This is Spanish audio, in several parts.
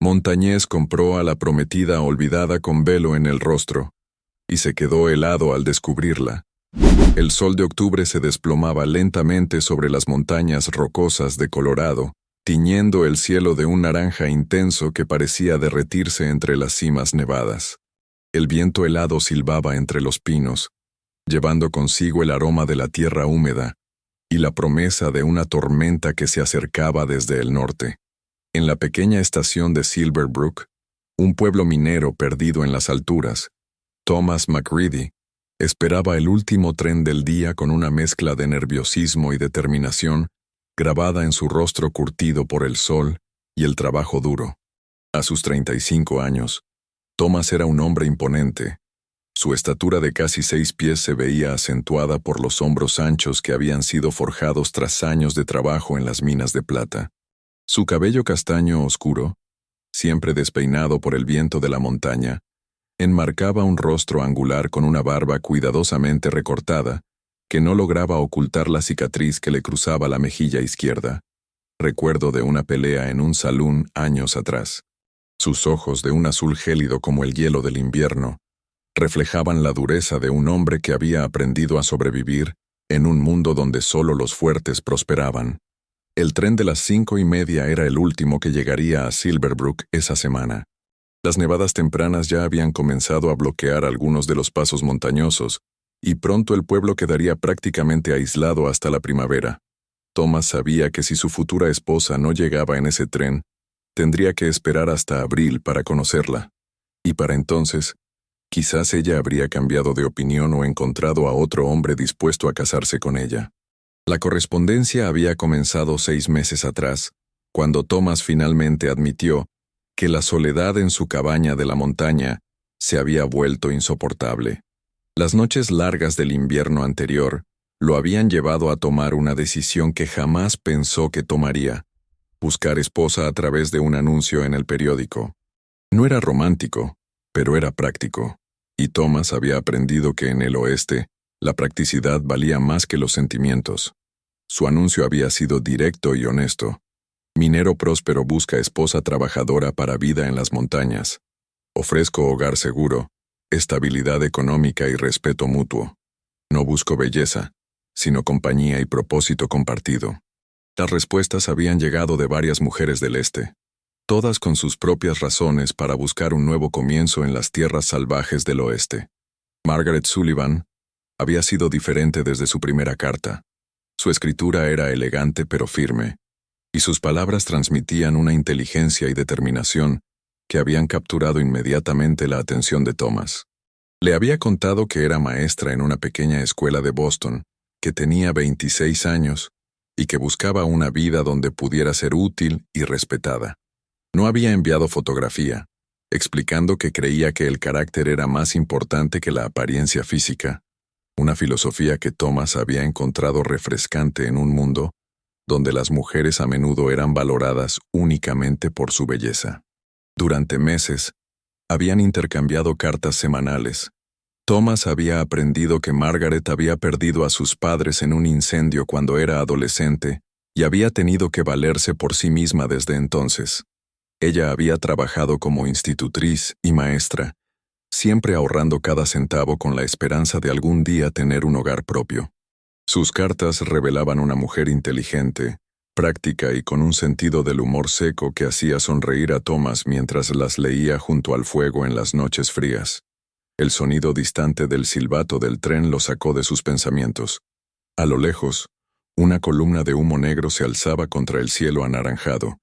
Montañés compró a la prometida olvidada con velo en el rostro, y se quedó helado al descubrirla. El sol de octubre se desplomaba lentamente sobre las montañas rocosas de Colorado, tiñendo el cielo de un naranja intenso que parecía derretirse entre las cimas nevadas. El viento helado silbaba entre los pinos, llevando consigo el aroma de la tierra húmeda y la promesa de una tormenta que se acercaba desde el norte. En la pequeña estación de Silver Brook, un pueblo minero perdido en las alturas, Thomas McReady esperaba el último tren del día con una mezcla de nerviosismo y determinación grabada en su rostro curtido por el sol y el trabajo duro. A sus 35 años, Thomas era un hombre imponente. Su estatura de casi 6 pies se veía acentuada por los hombros anchos que habían sido forjados tras años de trabajo en las minas de plata. Su cabello castaño oscuro, siempre despeinado por el viento de la montaña, enmarcaba un rostro angular con una barba cuidadosamente recortada, que no lograba ocultar la cicatriz que le cruzaba la mejilla izquierda, recuerdo de una pelea en un salón años atrás. Sus ojos, de un azul gélido como el hielo del invierno, reflejaban la dureza de un hombre que había aprendido a sobrevivir en un mundo donde solo los fuertes prosperaban. El tren de las 5:30 era el último que llegaría a Silver Brook esa semana. Las nevadas tempranas ya habían comenzado a bloquear algunos de los pasos montañosos, y pronto el pueblo quedaría prácticamente aislado hasta la primavera. Thomas sabía que si su futura esposa no llegaba en ese tren, tendría que esperar hasta abril para conocerla. Y para entonces, quizás ella habría cambiado de opinión o encontrado a otro hombre dispuesto a casarse con ella. La correspondencia había comenzado 6 meses atrás, cuando Thomas finalmente admitió que la soledad en su cabaña de la montaña se había vuelto insoportable. Las noches largas del invierno anterior lo habían llevado a tomar una decisión que jamás pensó que tomaría: buscar esposa a través de un anuncio en el periódico. No era romántico, pero era práctico, y Thomas había aprendido que en el oeste la practicidad valía más que los sentimientos. Su anuncio había sido directo y honesto. Minero próspero busca esposa trabajadora para vida en las montañas. Ofrezco hogar seguro, estabilidad económica y respeto mutuo. No busco belleza, sino compañía y propósito compartido. Las respuestas habían llegado de varias mujeres del este, todas con sus propias razones para buscar un nuevo comienzo en las tierras salvajes del oeste. Margaret Sullivan había sido diferente desde su primera carta. Su escritura era elegante pero firme, y sus palabras transmitían una inteligencia y determinación que habían capturado inmediatamente la atención de Thomas. Le había contado que era maestra en una pequeña escuela de Boston, que tenía 26 años y que buscaba una vida donde pudiera ser útil y respetada. No había enviado fotografía, explicando que creía que el carácter era más importante que la apariencia física, una filosofía que Thomas había encontrado refrescante en un mundo donde las mujeres a menudo eran valoradas únicamente por su belleza. Durante meses, habían intercambiado cartas semanales. Thomas había aprendido que Margaret había perdido a sus padres en un incendio cuando era adolescente y había tenido que valerse por sí misma desde entonces. Ella había trabajado como institutriz y maestra, siempre ahorrando cada centavo con la esperanza de algún día tener un hogar propio. Sus cartas revelaban una mujer inteligente, práctica y con un sentido del humor seco que hacía sonreír a Thomas mientras las leía junto al fuego en las noches frías. El sonido distante del silbato del tren lo sacó de sus pensamientos. A lo lejos, una columna de humo negro se alzaba contra el cielo anaranjado,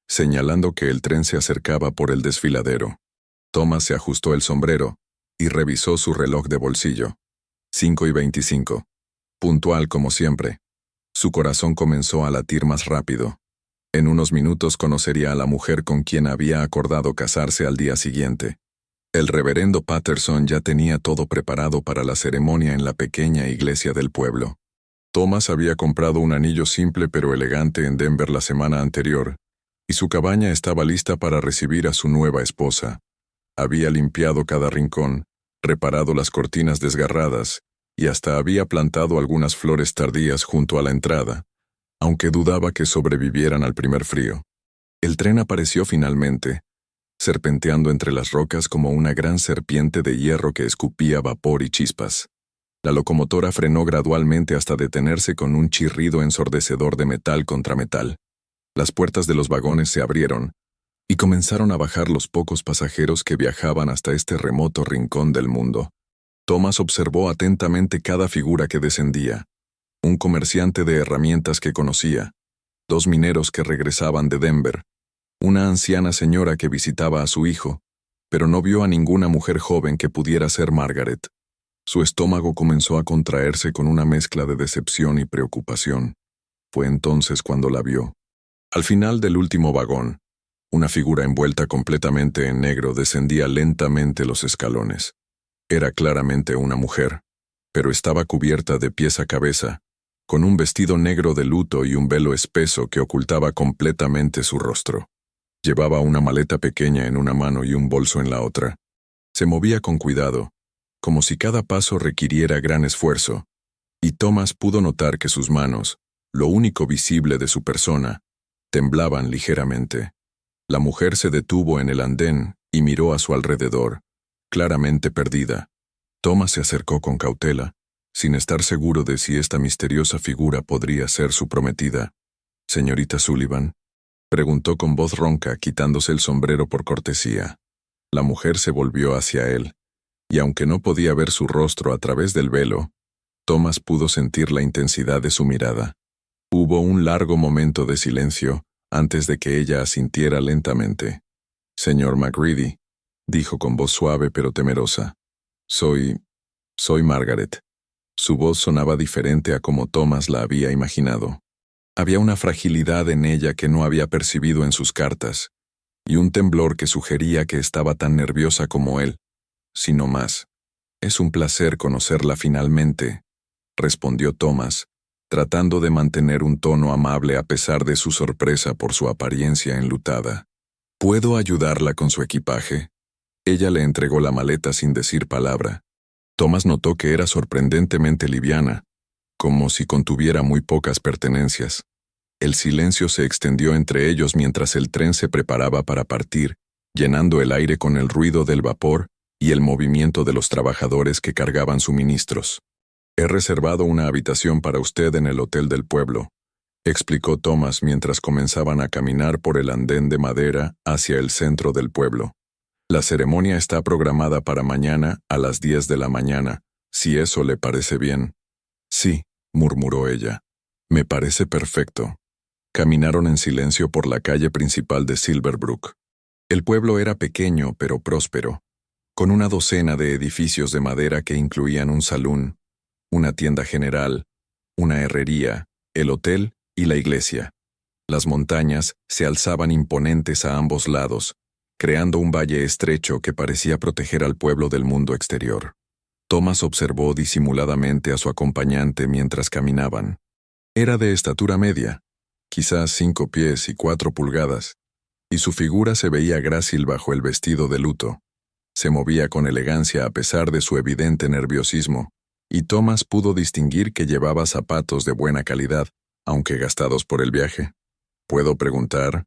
señalando que el tren se acercaba por el desfiladero. Thomas se ajustó el sombrero y revisó su reloj de bolsillo. 5:25. Puntual como siempre. Su corazón comenzó a latir más rápido. En unos minutos conocería a la mujer con quien había acordado casarse al día siguiente. El reverendo Patterson ya tenía todo preparado para la ceremonia en la pequeña iglesia del pueblo. Thomas había comprado un anillo simple pero elegante en Denver la semana anterior, y su cabaña estaba lista para recibir a su nueva esposa. Había limpiado cada rincón, reparado las cortinas desgarradas, y hasta había plantado algunas flores tardías junto a la entrada, aunque dudaba que sobrevivieran al primer frío. El tren apareció finalmente, serpenteando entre las rocas como una gran serpiente de hierro que escupía vapor y chispas. La locomotora frenó gradualmente hasta detenerse con un chirrido ensordecedor de metal contra metal. Las puertas de los vagones se abrieron, y comenzaron a bajar los pocos pasajeros que viajaban hasta este remoto rincón del mundo. Thomas observó atentamente cada figura que descendía. Un comerciante de herramientas que conocía, 2 mineros que regresaban de Denver, una anciana señora que visitaba a su hijo, pero no vio a ninguna mujer joven que pudiera ser Margaret. Su estómago comenzó a contraerse con una mezcla de decepción y preocupación. Fue entonces cuando la vio. Al final del último vagón, una figura envuelta completamente en negro descendía lentamente los escalones. Era claramente una mujer, pero estaba cubierta de pies a cabeza, con un vestido negro de luto y un velo espeso que ocultaba completamente su rostro. Llevaba una maleta pequeña en una mano y un bolso en la otra. Se movía con cuidado, como si cada paso requiriera gran esfuerzo, y Thomas pudo notar que sus manos, lo único visible de su persona, temblaban ligeramente. La mujer se detuvo en el andén y miró a su alrededor, claramente perdida. Thomas se acercó con cautela, sin estar seguro de si esta misteriosa figura podría ser su prometida. «Señorita Sullivan», preguntó con voz ronca, quitándose el sombrero por cortesía. La mujer se volvió hacia él, y aunque no podía ver su rostro a través del velo, Thomas pudo sentir la intensidad de su mirada. Hubo un largo momento de silencio antes de que ella asintiera lentamente. «Señor MacReady», dijo con voz suave pero temerosa. Soy Margaret». Su voz sonaba diferente a como Thomas la había imaginado. Había una fragilidad en ella que no había percibido en sus cartas, y un temblor que sugería que estaba tan nerviosa como él, si no más. «Es un placer conocerla finalmente», respondió Thomas, tratando de mantener un tono amable a pesar de su sorpresa por su apariencia enlutada. «¿Puedo ayudarla con su equipaje?» Ella le entregó la maleta sin decir palabra. Thomas notó que era sorprendentemente liviana, como si contuviera muy pocas pertenencias. El silencio se extendió entre ellos mientras el tren se preparaba para partir, llenando el aire con el ruido del vapor y el movimiento de los trabajadores que cargaban suministros. «He reservado una habitación para usted en el hotel del pueblo», explicó Thomas mientras comenzaban a caminar por el andén de madera hacia el centro del pueblo. «La ceremonia está programada para mañana a las 10 de la mañana, si eso le parece bien». «Sí», murmuró ella. «Me parece perfecto». Caminaron en silencio por la calle principal de Silverbrook. El pueblo era pequeño pero próspero, con una docena de edificios de madera que incluían un salón, una tienda general, una herrería, el hotel y la iglesia. Las montañas se alzaban imponentes a ambos lados, creando un valle estrecho que parecía proteger al pueblo del mundo exterior. Thomas observó disimuladamente a su acompañante mientras caminaban. Era de estatura media, quizás 5 pies y 4 pulgadas, y su figura se veía grácil bajo el vestido de luto. Se movía con elegancia a pesar de su evidente nerviosismo, y Thomas pudo distinguir que llevaba zapatos de buena calidad, aunque gastados por el viaje. «¿Puedo preguntar?»,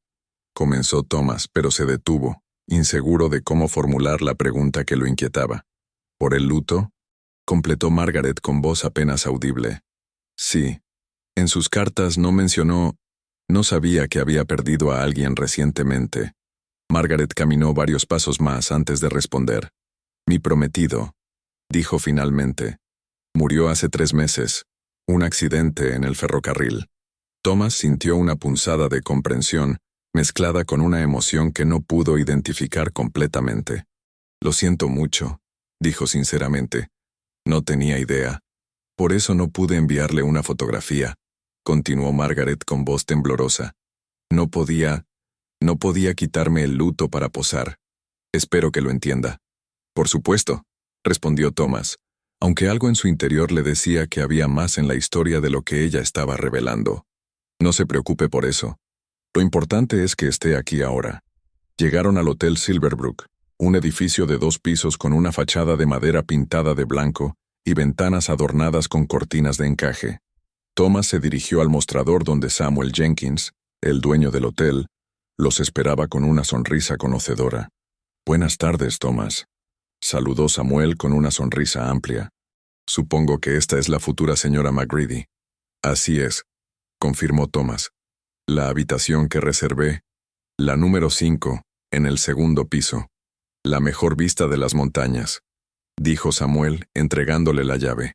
comenzó Thomas, pero se detuvo, inseguro de cómo formular la pregunta que lo inquietaba. «¿Por el luto?», completó Margaret con voz apenas audible. «Sí. En sus cartas no mencionó. No sabía que había perdido a alguien recientemente». Margaret caminó varios pasos más antes de responder. «Mi prometido», dijo finalmente. «Murió hace 3 meses. Un accidente en el ferrocarril». Thomas sintió una punzada de comprensión, mezclada con una emoción que no pudo identificar completamente. «Lo siento mucho», dijo sinceramente. «No tenía idea. Por eso no pude enviarle una fotografía», continuó Margaret con voz temblorosa. No podía quitarme el luto para posar. Espero que lo entienda». «Por supuesto», respondió Thomas, aunque algo en su interior le decía que había más en la historia de lo que ella estaba revelando. «No se preocupe por eso. Lo importante es que esté aquí ahora». Llegaron al Hotel Silverbrook, un edificio de 2 pisos con una fachada de madera pintada de blanco y ventanas adornadas con cortinas de encaje. Thomas se dirigió al mostrador donde Samuel Jenkins, el dueño del hotel, los esperaba con una sonrisa conocedora. Buenas tardes, Thomas. Saludó Samuel con una sonrisa amplia. Supongo que esta es la futura señora McGreedy. Así es, confirmó Thomas. La habitación que reservé, la número 5, en el segundo piso. La mejor vista de las montañas, dijo Samuel, entregándole la llave.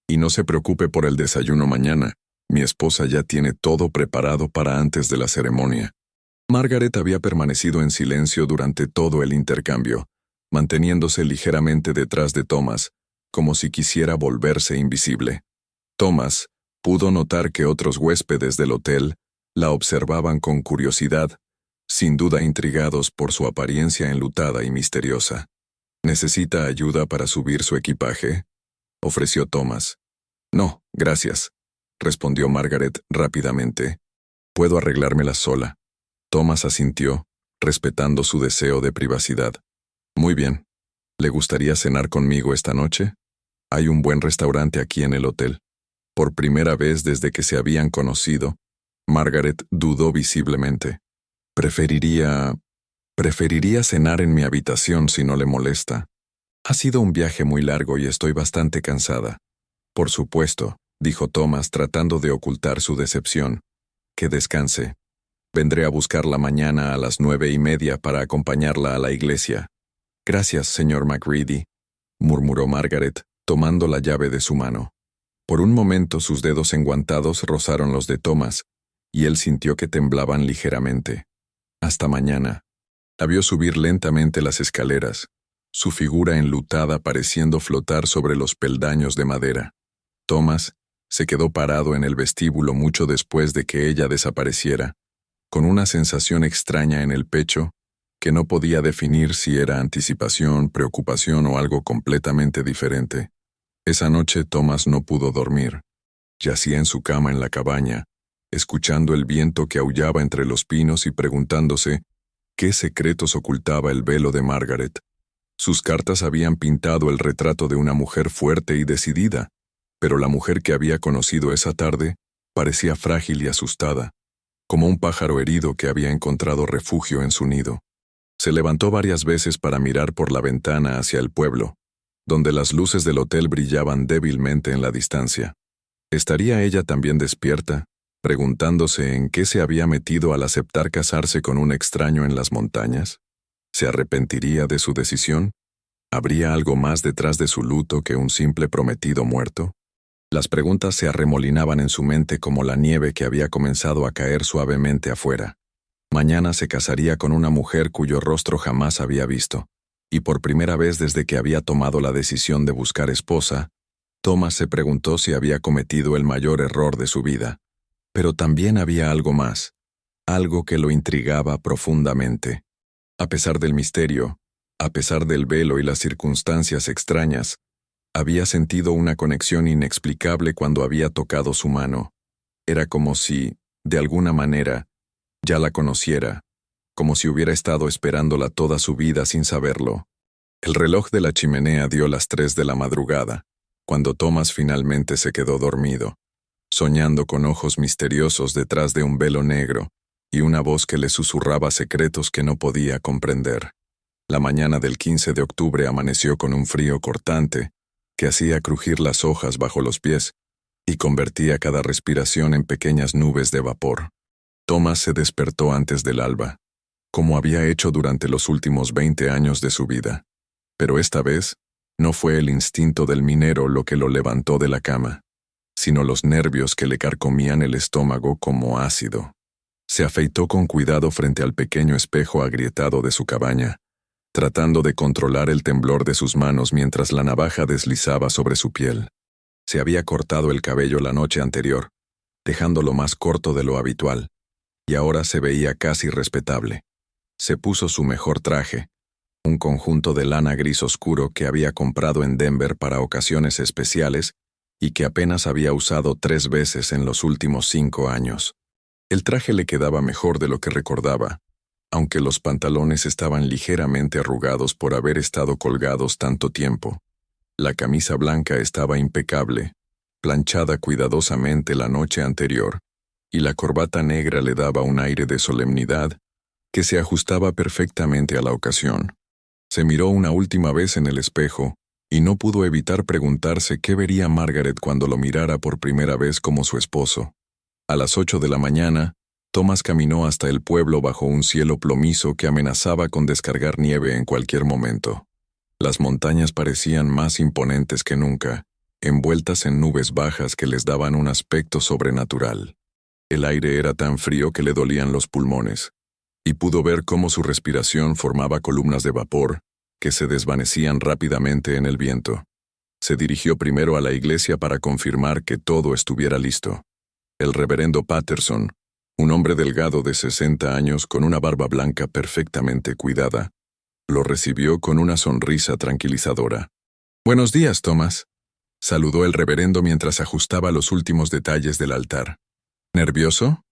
Y no se preocupe por el desayuno mañana. Mi esposa ya tiene todo preparado para antes de la ceremonia. Margaret había permanecido en silencio durante todo el intercambio, manteniéndose ligeramente detrás de Thomas, como si quisiera volverse invisible. Thomas pudo notar que otros huéspedes del hotel la observaban con curiosidad, sin duda intrigados por su apariencia enlutada y misteriosa. ¿Necesita ayuda para subir su equipaje?, ofreció Thomas. No, gracias, respondió Margaret rápidamente. Puedo arreglármela sola. Thomas asintió, respetando su deseo de privacidad. Muy bien. ¿Le gustaría cenar conmigo esta noche? Hay un buen restaurante aquí en el hotel. Por primera vez desde que se habían conocido, Margaret dudó visiblemente. Preferiría cenar en mi habitación si no le molesta. Ha sido un viaje muy largo y estoy bastante cansada. Por supuesto, dijo Thomas tratando de ocultar su decepción. Que descanse. Vendré a buscarla mañana a las 9:30 para acompañarla a la iglesia. Gracias, señor McGreedy, murmuró Margaret, tomando la llave de su mano. Por un momento sus dedos enguantados rozaron los de Thomas, y él sintió que temblaban ligeramente. Hasta mañana. La vio subir lentamente las escaleras, su figura enlutada pareciendo flotar sobre los peldaños de madera. Thomas se quedó parado en el vestíbulo mucho después de que ella desapareciera, con una sensación extraña en el pecho que no podía definir si era anticipación, preocupación o algo completamente diferente. Esa noche Thomas no pudo dormir. Yacía en su cama en la cabaña, escuchando el viento que aullaba entre los pinos y preguntándose qué secretos ocultaba el velo de Margaret. Sus cartas habían pintado el retrato de una mujer fuerte y decidida, pero la mujer que había conocido esa tarde parecía frágil y asustada, como un pájaro herido que había encontrado refugio en su nido. Se levantó varias veces para mirar por la ventana hacia el pueblo, donde las luces del hotel brillaban débilmente en la distancia. ¿Estaría ella también despierta, preguntándose en qué se había metido al aceptar casarse con un extraño en las montañas? ¿Se arrepentiría de su decisión? ¿Habría algo más detrás de su luto que un simple prometido muerto? Las preguntas se arremolinaban en su mente como la nieve que había comenzado a caer suavemente afuera. Mañana se casaría con una mujer cuyo rostro jamás había visto, y por primera vez desde que había tomado la decisión de buscar esposa, Thomas se preguntó si había cometido el mayor error de su vida. Pero también había algo más, algo que lo intrigaba profundamente. A pesar del misterio, a pesar del velo y las circunstancias extrañas, había sentido una conexión inexplicable cuando había tocado su mano. Era como si, de alguna manera, ya la conociera, como si hubiera estado esperándola toda su vida sin saberlo. El reloj de la chimenea dio las 3 de la madrugada, cuando Thomas finalmente se quedó dormido, soñando con ojos misteriosos detrás de un velo negro y una voz que le susurraba secretos que no podía comprender. La mañana del 15 de octubre amaneció con un frío cortante que hacía crujir las hojas bajo los pies y convertía cada respiración en pequeñas nubes de vapor. Thomas se despertó antes del alba, como había hecho durante los últimos 20 años de su vida. Pero esta vez, no fue el instinto del minero lo que lo levantó de la cama, sino los nervios que le carcomían el estómago como ácido. Se afeitó con cuidado frente al pequeño espejo agrietado de su cabaña, tratando de controlar el temblor de sus manos mientras la navaja deslizaba sobre su piel. Se había cortado el cabello la noche anterior, dejándolo más corto de lo habitual, y ahora se veía casi respetable. Se puso su mejor traje, un conjunto de lana gris oscuro que había comprado en Denver para ocasiones especiales y que apenas había usado 3 veces en los últimos 5 años. El traje le quedaba mejor de lo que recordaba, aunque los pantalones estaban ligeramente arrugados por haber estado colgados tanto tiempo. La camisa blanca estaba impecable, planchada cuidadosamente la noche anterior, y la corbata negra le daba un aire de solemnidad que se ajustaba perfectamente a la ocasión. Se miró una última vez en el espejo, y no pudo evitar preguntarse qué vería Margaret cuando lo mirara por primera vez como su esposo. A las 8 de la mañana, Thomas caminó hasta el pueblo bajo un cielo plomizo que amenazaba con descargar nieve en cualquier momento. Las montañas parecían más imponentes que nunca, envueltas en nubes bajas que les daban un aspecto sobrenatural. El aire era tan frío que le dolían los pulmones, y pudo ver cómo su respiración formaba columnas de vapor que se desvanecían rápidamente en el viento. Se dirigió primero a la iglesia para confirmar que todo estuviera listo. El reverendo Patterson, un hombre delgado de 60 años con una barba blanca perfectamente cuidada, lo recibió con una sonrisa tranquilizadora. «Buenos días, Thomas», saludó el reverendo mientras ajustaba los últimos detalles del altar. «¿Nervioso?»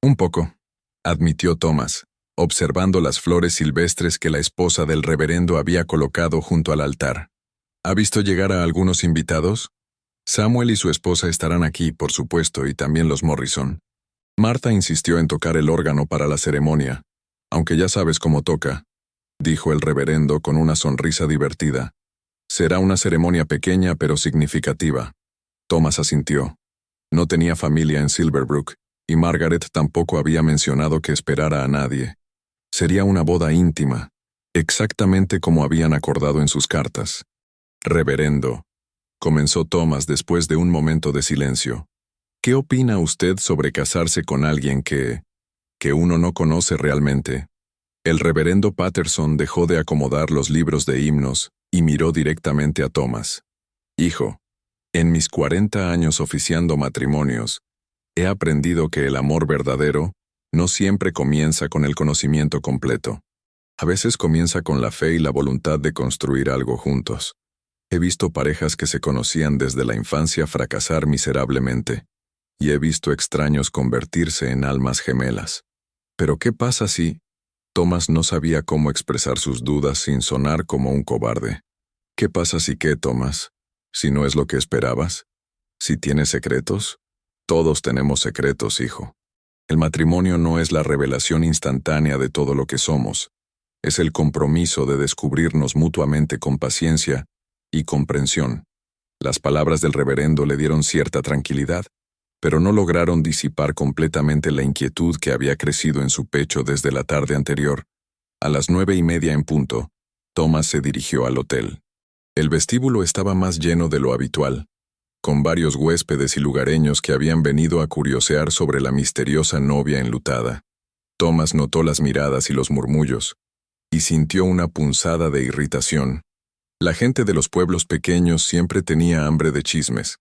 «Un poco», admitió Thomas, observando las flores silvestres que la esposa del reverendo había colocado junto al altar. «¿Ha visto llegar a algunos invitados?» «Samuel y su esposa estarán aquí, por supuesto, y también los Morrison». Martha insistió en tocar el órgano para la ceremonia, aunque ya sabes cómo toca, dijo el reverendo con una sonrisa divertida. «Será una ceremonia pequeña pero significativa». Thomas asintió. No tenía familia en Silverbrook, y Margaret tampoco había mencionado que esperara a nadie. Sería una boda íntima, exactamente como habían acordado en sus cartas. «Reverendo», comenzó Thomas después de un momento de silencio, «¿qué opina usted sobre casarse con alguien que uno no conoce realmente?» El reverendo Patterson dejó de acomodar los libros de himnos y miró directamente a Thomas. «Hijo, en mis 40 años oficiando matrimonios, he aprendido que el amor verdadero no siempre comienza con el conocimiento completo. A veces comienza con la fe y la voluntad de construir algo juntos. He visto parejas que se conocían desde la infancia fracasar miserablemente, y he visto extraños convertirse en almas gemelas. Pero ¿qué pasa si...?» Thomas no sabía cómo expresar sus dudas sin sonar como un cobarde. «¿Qué pasa si qué, Thomas? ¿Si no es lo que esperabas? ¿Si tienes secretos? Todos tenemos secretos, hijo. El matrimonio no es la revelación instantánea de todo lo que somos. Es el compromiso de descubrirnos mutuamente con paciencia y comprensión». Las palabras del reverendo le dieron cierta tranquilidad, pero no lograron disipar completamente la inquietud que había crecido en su pecho desde la tarde anterior. A las 9:30 en punto, Thomas se dirigió al hotel. El vestíbulo estaba más lleno de lo habitual, con varios huéspedes y lugareños que habían venido a curiosear sobre la misteriosa novia enlutada. Thomas notó las miradas y los murmullos, y sintió una punzada de irritación. La gente de los pueblos pequeños siempre tenía hambre de chismes,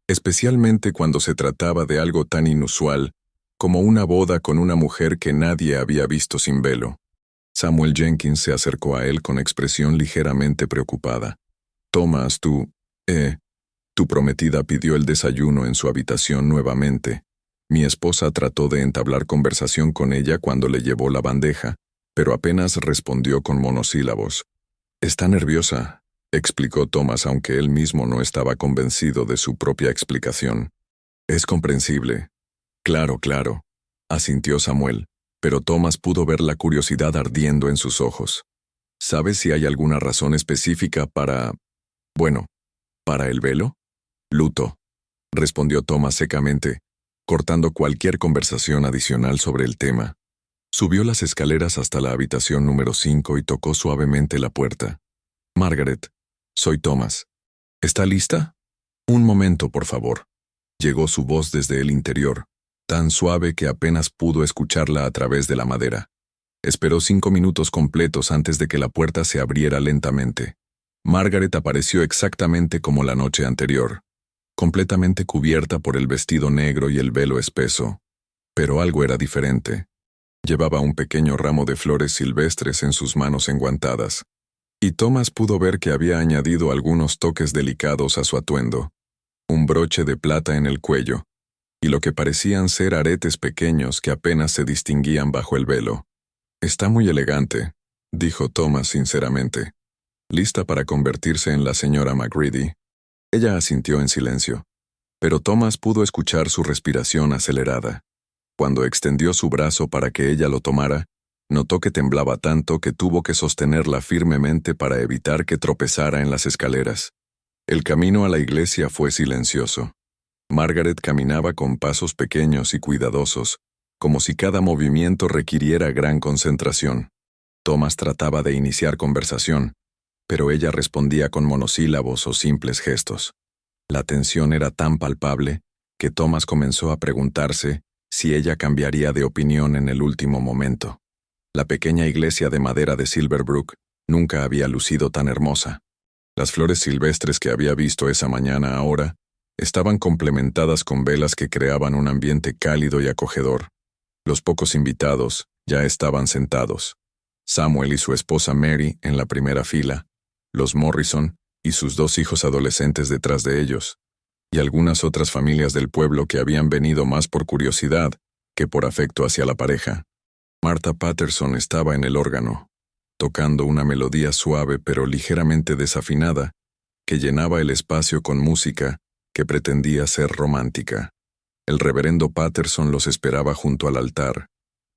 especialmente cuando se trataba de algo tan inusual como una boda con una mujer que nadie había visto sin velo. Samuel Jenkins se acercó a él con expresión ligeramente preocupada. «Thomas, tu prometida pidió el desayuno en su habitación nuevamente. Mi esposa trató de entablar conversación con ella cuando le llevó la bandeja, pero apenas respondió con monosílabos. Está nerviosa», explicó Thomas, aunque él mismo no estaba convencido de su propia explicación. «Es comprensible». «Claro, claro», asintió Samuel, pero Thomas pudo ver la curiosidad ardiendo en sus ojos. «¿Sabes si hay alguna razón específica para el velo?» «Luto», respondió Thomas secamente, cortando cualquier conversación adicional sobre el tema. Subió las escaleras hasta la habitación número 5 y tocó suavemente la puerta. «Margaret, soy Thomas. ¿Está lista?» «Un momento, por favor». Llegó su voz desde el interior, tan suave que apenas pudo escucharla a través de la madera. Esperó 5 minutos completos antes de que la puerta se abriera lentamente. Margaret apareció exactamente como la noche anterior, completamente cubierta por el vestido negro y el velo espeso. Pero algo era diferente. Llevaba un pequeño ramo de flores silvestres en sus manos enguantadas, y Thomas pudo ver que había añadido algunos toques delicados a su atuendo, un broche de plata en el cuello, y lo que parecían ser aretes pequeños que apenas se distinguían bajo el velo. «Está muy elegante», dijo Thomas sinceramente. «¿Lista para convertirse en la señora McGreedy?» Ella asintió en silencio, pero Thomas pudo escuchar su respiración acelerada. Cuando extendió su brazo para que ella lo tomara, Notó que temblaba tanto que tuvo que sostenerla firmemente para evitar que tropezara en las escaleras. El camino a la iglesia fue silencioso. Margaret caminaba con pasos pequeños y cuidadosos, como si cada movimiento requiriera gran concentración. Thomas trataba de iniciar conversación, pero ella respondía con monosílabos o simples gestos. La tensión era tan palpable que Thomas comenzó a preguntarse si ella cambiaría de opinión en el último momento. La pequeña iglesia de madera de Silverbrook nunca había lucido tan hermosa. Las flores silvestres que había visto esa mañana ahora estaban complementadas con velas que creaban un ambiente cálido y acogedor. Los pocos invitados ya estaban sentados. Samuel y su esposa Mary en la primera fila, los Morrison y sus 2 hijos adolescentes detrás de ellos, y algunas otras familias del pueblo que habían venido más por curiosidad que por afecto hacia la pareja. Martha Patterson estaba en el órgano, tocando una melodía suave pero ligeramente desafinada que llenaba el espacio con música que pretendía ser romántica. El reverendo Patterson los esperaba junto al altar,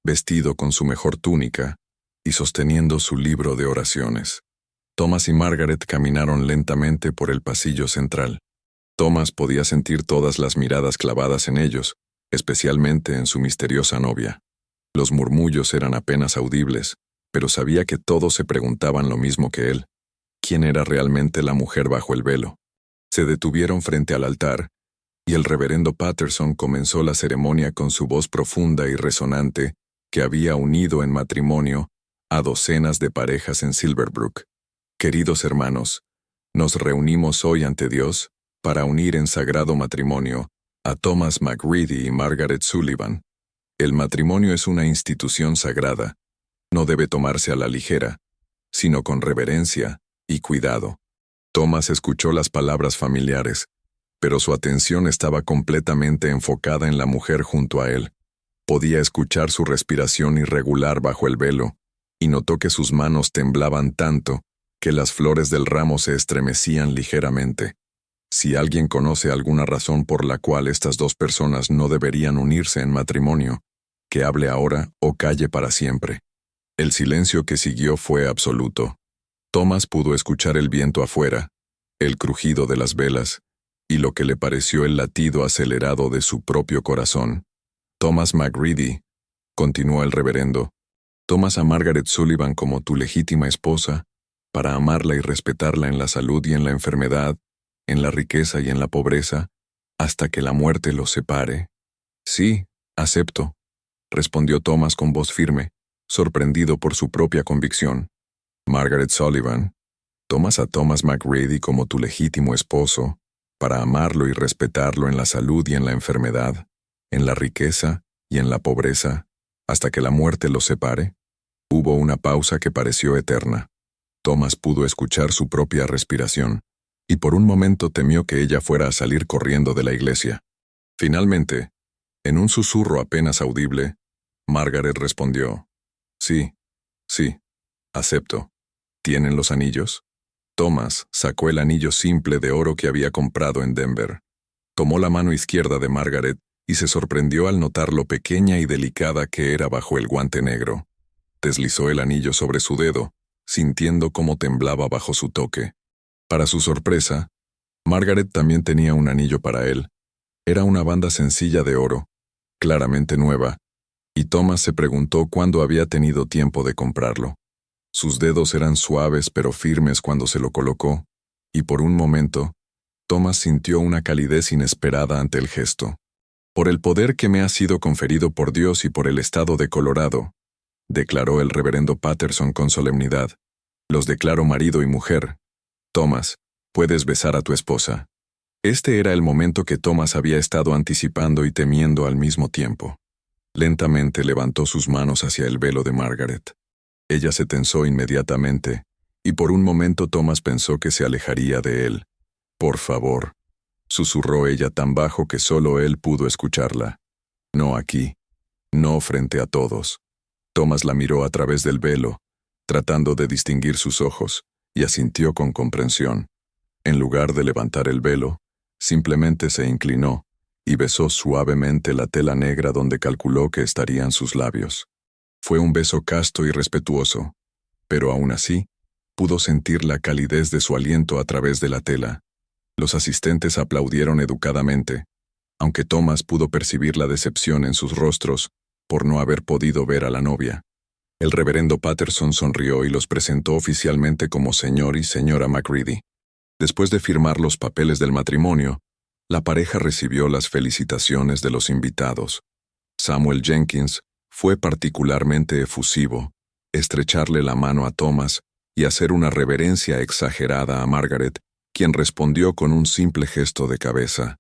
vestido con su mejor túnica y sosteniendo su libro de oraciones. Thomas y Margaret caminaron lentamente por el pasillo central. Thomas podía sentir todas las miradas clavadas en ellos, especialmente en su misteriosa novia. Los murmullos eran apenas audibles, pero sabía que todos se preguntaban lo mismo que él. ¿Quién era realmente la mujer bajo el velo? Se detuvieron frente al altar, y el reverendo Patterson comenzó la ceremonia con su voz profunda y resonante que había unido en matrimonio a docenas de parejas en Silverbrook. Queridos hermanos, nos reunimos hoy ante Dios para unir en sagrado matrimonio a Thomas McReady y Margaret Sullivan. El matrimonio es una institución sagrada. No debe tomarse a la ligera, sino con reverencia y cuidado. Thomas escuchó las palabras familiares, pero su atención estaba completamente enfocada en la mujer junto a él. Podía escuchar su respiración irregular bajo el velo, y notó que sus manos temblaban tanto que las flores del ramo se estremecían ligeramente. Si alguien conoce alguna razón por la cual estas 2 personas no deberían unirse en matrimonio, que hable ahora o calle para siempre. El silencio que siguió fue absoluto. Thomas pudo escuchar el viento afuera, el crujido de las velas, y lo que le pareció el latido acelerado de su propio corazón. Thomas McReady, continuó el reverendo, tomas a Margaret Sullivan como tu legítima esposa, para amarla y respetarla en la salud y en la enfermedad, en la riqueza y en la pobreza, hasta que la muerte los separe. Sí, acepto, respondió Thomas con voz firme, sorprendido por su propia convicción. Margaret Sullivan, tomas a Thomas McReady como tu legítimo esposo, para amarlo y respetarlo en la salud y en la enfermedad, en la riqueza y en la pobreza, hasta que la muerte los separe. Hubo una pausa que pareció eterna. Thomas pudo escuchar su propia respiración, y por un momento temió que ella fuera a salir corriendo de la iglesia. Finalmente, en un susurro apenas audible, Margaret respondió, sí, acepto. ¿Tienen los anillos? Thomas sacó el anillo simple de oro que había comprado en Denver. Tomó la mano izquierda de Margaret y se sorprendió al notar lo pequeña y delicada que era bajo el guante negro. Deslizó el anillo sobre su dedo, sintiendo cómo temblaba bajo su toque. Para su sorpresa, Margaret también tenía un anillo para él. Era una banda sencilla de oro, claramente nueva, y Thomas se preguntó cuándo había tenido tiempo de comprarlo. Sus dedos eran suaves pero firmes cuando se lo colocó, y por un momento, Thomas sintió una calidez inesperada ante el gesto. Por el poder que me ha sido conferido por Dios y por el estado de Colorado, declaró el reverendo Patterson con solemnidad, los declaro marido y mujer. Thomas, puedes besar a tu esposa. Este era el momento que Thomas había estado anticipando y temiendo al mismo tiempo. Lentamente levantó sus manos hacia el velo de Margaret. Ella se tensó inmediatamente, y por un momento Thomas pensó que se alejaría de él. Por favor, susurró ella tan bajo que solo él pudo escucharla. No aquí. No frente a todos. Thomas la miró a través del velo, tratando de distinguir sus ojos, y asintió con comprensión. En lugar de levantar el velo, simplemente se inclinó y besó suavemente la tela negra donde calculó que estarían sus labios. Fue un beso casto y respetuoso, pero aún así, pudo sentir la calidez de su aliento a través de la tela. Los asistentes aplaudieron educadamente, aunque Thomas pudo percibir la decepción en sus rostros por no haber podido ver a la novia. El reverendo Patterson sonrió y los presentó oficialmente como señor y señora McCready. Después de firmar los papeles del matrimonio, la pareja recibió las felicitaciones de los invitados. Samuel Jenkins fue particularmente efusivo, estrecharle la mano a Thomas y hacer una reverencia exagerada a Margaret, quien respondió con un simple gesto de cabeza.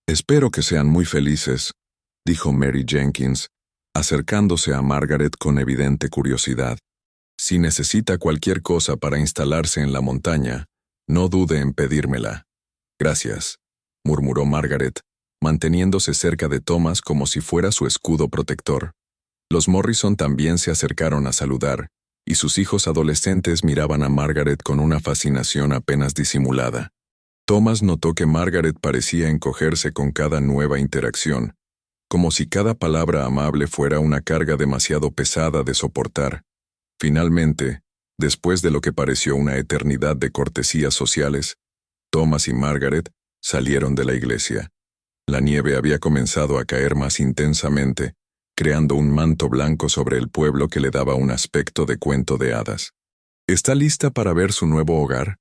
«Espero que sean muy felices», dijo Mary Jenkins, acercándose a Margaret con evidente curiosidad. «Si necesita cualquier cosa para instalarse en la montaña, no dude en pedírmela». «Gracias», murmuró Margaret, manteniéndose cerca de Thomas como si fuera su escudo protector. Los Morrison también se acercaron a saludar, y sus hijos adolescentes miraban a Margaret con una fascinación apenas disimulada. Thomas notó que Margaret parecía encogerse con cada nueva interacción, como si cada palabra amable fuera una carga demasiado pesada de soportar. Finalmente, después de lo que pareció una eternidad de cortesías sociales, Thomas y Margaret salieron de la iglesia. La nieve había comenzado a caer más intensamente, creando un manto blanco sobre el pueblo que le daba un aspecto de cuento de hadas. «¿Está lista para ver su nuevo hogar?»,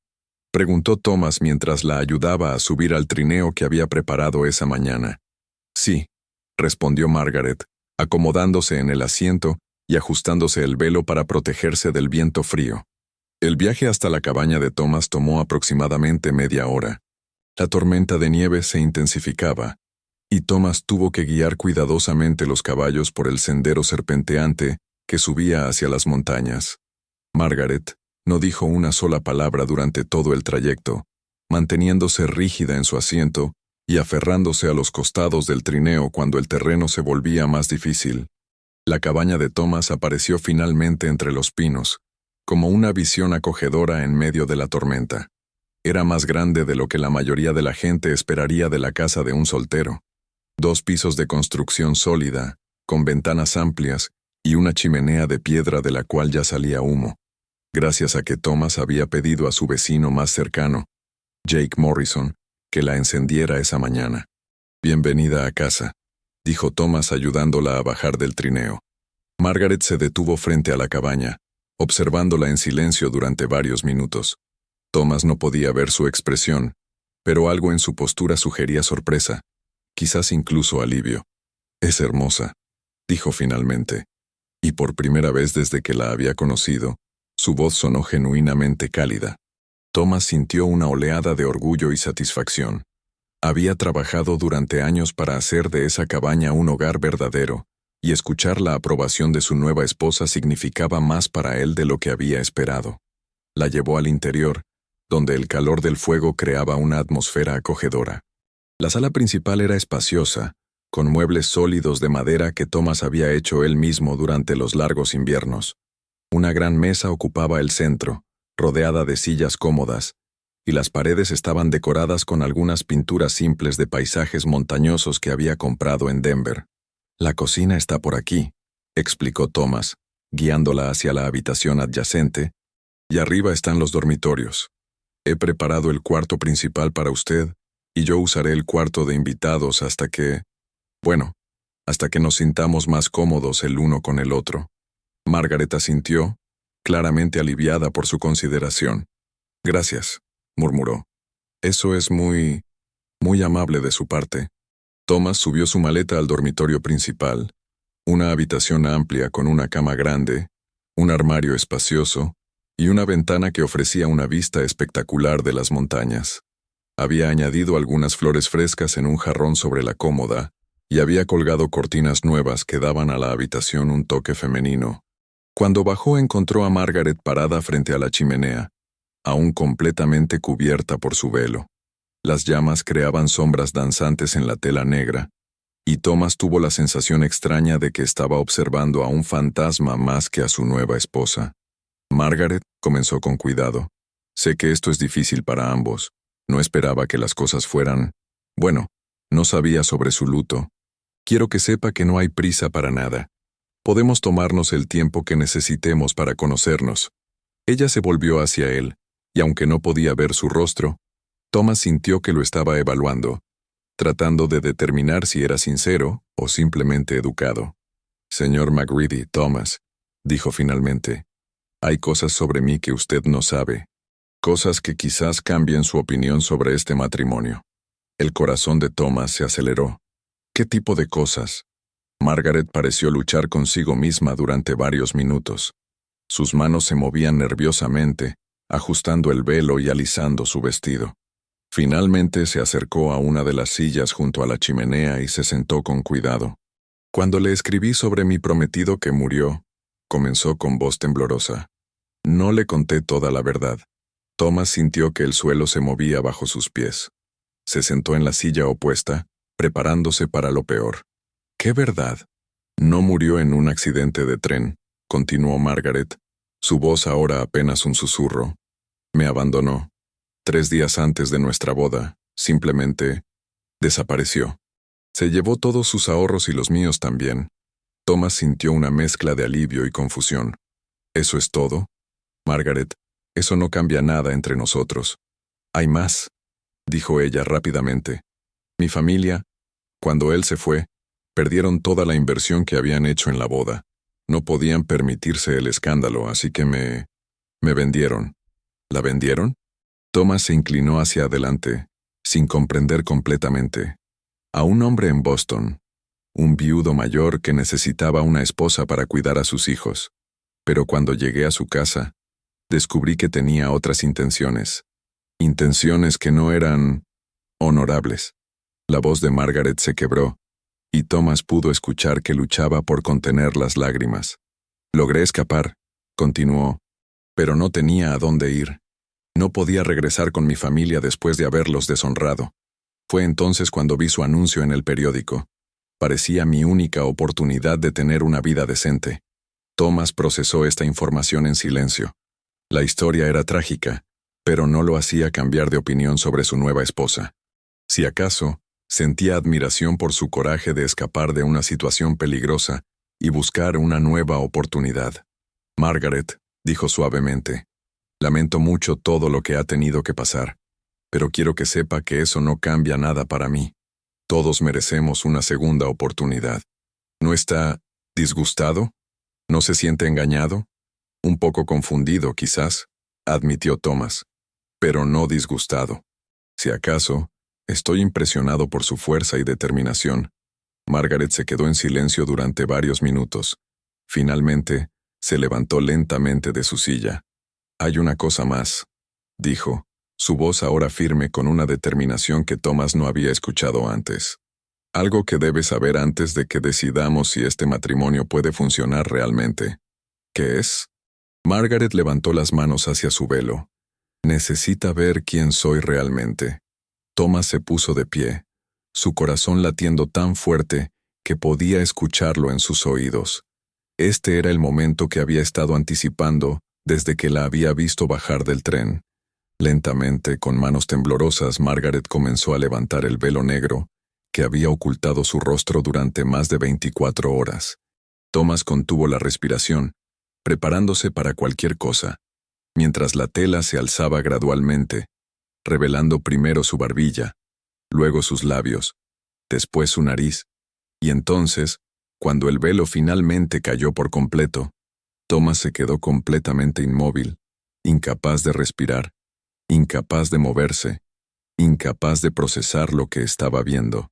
preguntó Thomas mientras la ayudaba a subir al trineo que había preparado esa mañana. «Sí», respondió Margaret, acomodándose en el asiento y ajustándose el velo para protegerse del viento frío. El viaje hasta la cabaña de Thomas tomó aproximadamente media hora. La tormenta de nieve se intensificaba, y Thomas tuvo que guiar cuidadosamente los caballos por el sendero serpenteante que subía hacia las montañas. Margaret no dijo una sola palabra durante todo el trayecto, manteniéndose rígida en su asiento y aferrándose a los costados del trineo cuando el terreno se volvía más difícil. La cabaña de Thomas apareció finalmente entre los pinos, como una visión acogedora en medio de la tormenta. Era más grande de lo que la mayoría de la gente esperaría de la casa de un soltero. 2 pisos de construcción sólida, con ventanas amplias y una chimenea de piedra de la cual ya salía humo, gracias a que Thomas había pedido a su vecino más cercano, Jake Morrison, que la encendiera esa mañana. «Bienvenida a casa», dijo Thomas ayudándola a bajar del trineo. Margaret se detuvo frente a la cabaña, observándola en silencio durante varios minutos. Thomas no podía ver su expresión, pero algo en su postura sugería sorpresa, quizás incluso alivio. «Es hermosa», dijo finalmente, y por primera vez desde que la había conocido, su voz sonó genuinamente cálida. Thomas sintió una oleada de orgullo y satisfacción. Había trabajado durante años para hacer de esa cabaña un hogar verdadero, y escuchar la aprobación de su nueva esposa significaba más para él de lo que había esperado. La llevó al interior, donde el calor del fuego creaba una atmósfera acogedora. La sala principal era espaciosa, con muebles sólidos de madera que Thomas había hecho él mismo durante los largos inviernos. Una gran mesa ocupaba el centro, rodeada de sillas cómodas, y las paredes estaban decoradas con algunas pinturas simples de paisajes montañosos que había comprado en Denver. «La cocina está por aquí», explicó Thomas, guiándola hacia la habitación adyacente, «y arriba están los dormitorios. He preparado el cuarto principal para usted, y yo usaré el cuarto de invitados hasta que nos sintamos más cómodos el uno con el otro». Margaret asintió, claramente aliviada por su consideración. «Gracias», murmuró. «Eso es muy amable de su parte». Thomas subió su maleta al dormitorio principal, una habitación amplia con una cama grande, un armario espacioso y una ventana que ofrecía una vista espectacular de las montañas. Había añadido algunas flores frescas en un jarrón sobre la cómoda y había colgado cortinas nuevas que daban a la habitación un toque femenino. Cuando bajó encontró a Margaret parada frente a la chimenea, aún completamente cubierta por su velo. Las llamas creaban sombras danzantes en la tela negra, y Thomas tuvo la sensación extraña de que estaba observando a un fantasma más que a su nueva esposa. «Margaret», comenzó con cuidado, «sé que esto es difícil para ambos. No esperaba que las cosas fueran... no sabía sobre su luto. Quiero que sepa que no hay prisa para nada. Podemos tomarnos el tiempo que necesitemos para conocernos. Ella se volvió hacia él, y aunque no podía ver su rostro, Thomas sintió que lo estaba evaluando, tratando de determinar si era sincero o simplemente educado. Señor McGreedy, Thomas, dijo finalmente, hay cosas sobre mí que usted no sabe, cosas que quizás cambien su opinión sobre este matrimonio. El corazón de Thomas se aceleró. ¿Qué tipo de cosas? Margaret pareció luchar consigo misma durante varios minutos. Sus manos se movían nerviosamente, ajustando el velo y alisando su vestido. Finalmente se acercó a una de las sillas junto a la chimenea y se sentó con cuidado. Cuando le escribí sobre mi prometido que murió, comenzó con voz temblorosa. No le conté toda la verdad. Thomas sintió que el suelo se movía bajo sus pies. Se sentó en la silla opuesta, preparándose para lo peor. ¿Qué verdad? No murió en un accidente de tren, continuó Margaret, su voz ahora apenas un susurro. Me abandonó. 3 días antes de nuestra boda, simplemente desapareció. Se llevó todos sus ahorros y los míos también. Thomas sintió una mezcla de alivio y confusión. ¿Eso es todo? Margaret, eso no cambia nada entre nosotros. Hay más, dijo ella rápidamente. Mi familia, cuando él se fue, perdieron toda la inversión que habían hecho en la boda. No podían permitirse el escándalo, así que me vendieron. ¿La vendieron? Thomas se inclinó hacia adelante, sin comprender completamente. A un hombre en Boston, un viudo mayor que necesitaba una esposa para cuidar a sus hijos. Pero cuando llegué a su casa, descubrí que tenía otras intenciones. Intenciones que no eran honorables. La voz de Margaret se quebró, y Thomas pudo escuchar que luchaba por contener las lágrimas. Logré escapar, continuó, pero no tenía a dónde ir. No podía regresar con mi familia después de haberlos deshonrado. Fue entonces cuando vi su anuncio en el periódico. Parecía mi única oportunidad de tener una vida decente. Thomas procesó esta información en silencio. La historia era trágica, pero no lo hacía cambiar de opinión sobre su nueva esposa. Si acaso, sentía admiración por su coraje de escapar de una situación peligrosa y buscar una nueva oportunidad. Margaret, dijo suavemente, lamento mucho todo lo que ha tenido que pasar, pero quiero que sepa que eso no cambia nada para mí. Todos merecemos una segunda oportunidad. ¿No está disgustado? ¿No se siente engañado? Un poco confundido, quizás, admitió Thomas, pero no disgustado. Si acaso, estoy impresionado por su fuerza y determinación. Margaret se quedó en silencio durante varios minutos. Finalmente, se levantó lentamente de su silla. Hay una cosa más, dijo, su voz ahora firme con una determinación que Thomas no había escuchado antes. Algo que debes saber antes de que decidamos si este matrimonio puede funcionar realmente. ¿Qué es? Margaret levantó las manos hacia su velo. Necesita ver quién soy realmente. Thomas se puso de pie, su corazón latiendo tan fuerte que podía escucharlo en sus oídos. Este era el momento que había estado anticipando desde que la había visto bajar del tren. Lentamente, con manos temblorosas, Margaret comenzó a levantar el velo negro que había ocultado su rostro durante más de 24 horas. Thomas contuvo la respiración, preparándose para cualquier cosa, mientras la tela se alzaba gradualmente, revelando primero su barbilla, luego sus labios, después su nariz, y entonces, cuando el velo finalmente cayó por completo, Thomas se quedó completamente inmóvil, incapaz de respirar, incapaz de moverse, incapaz de procesar lo que estaba viendo.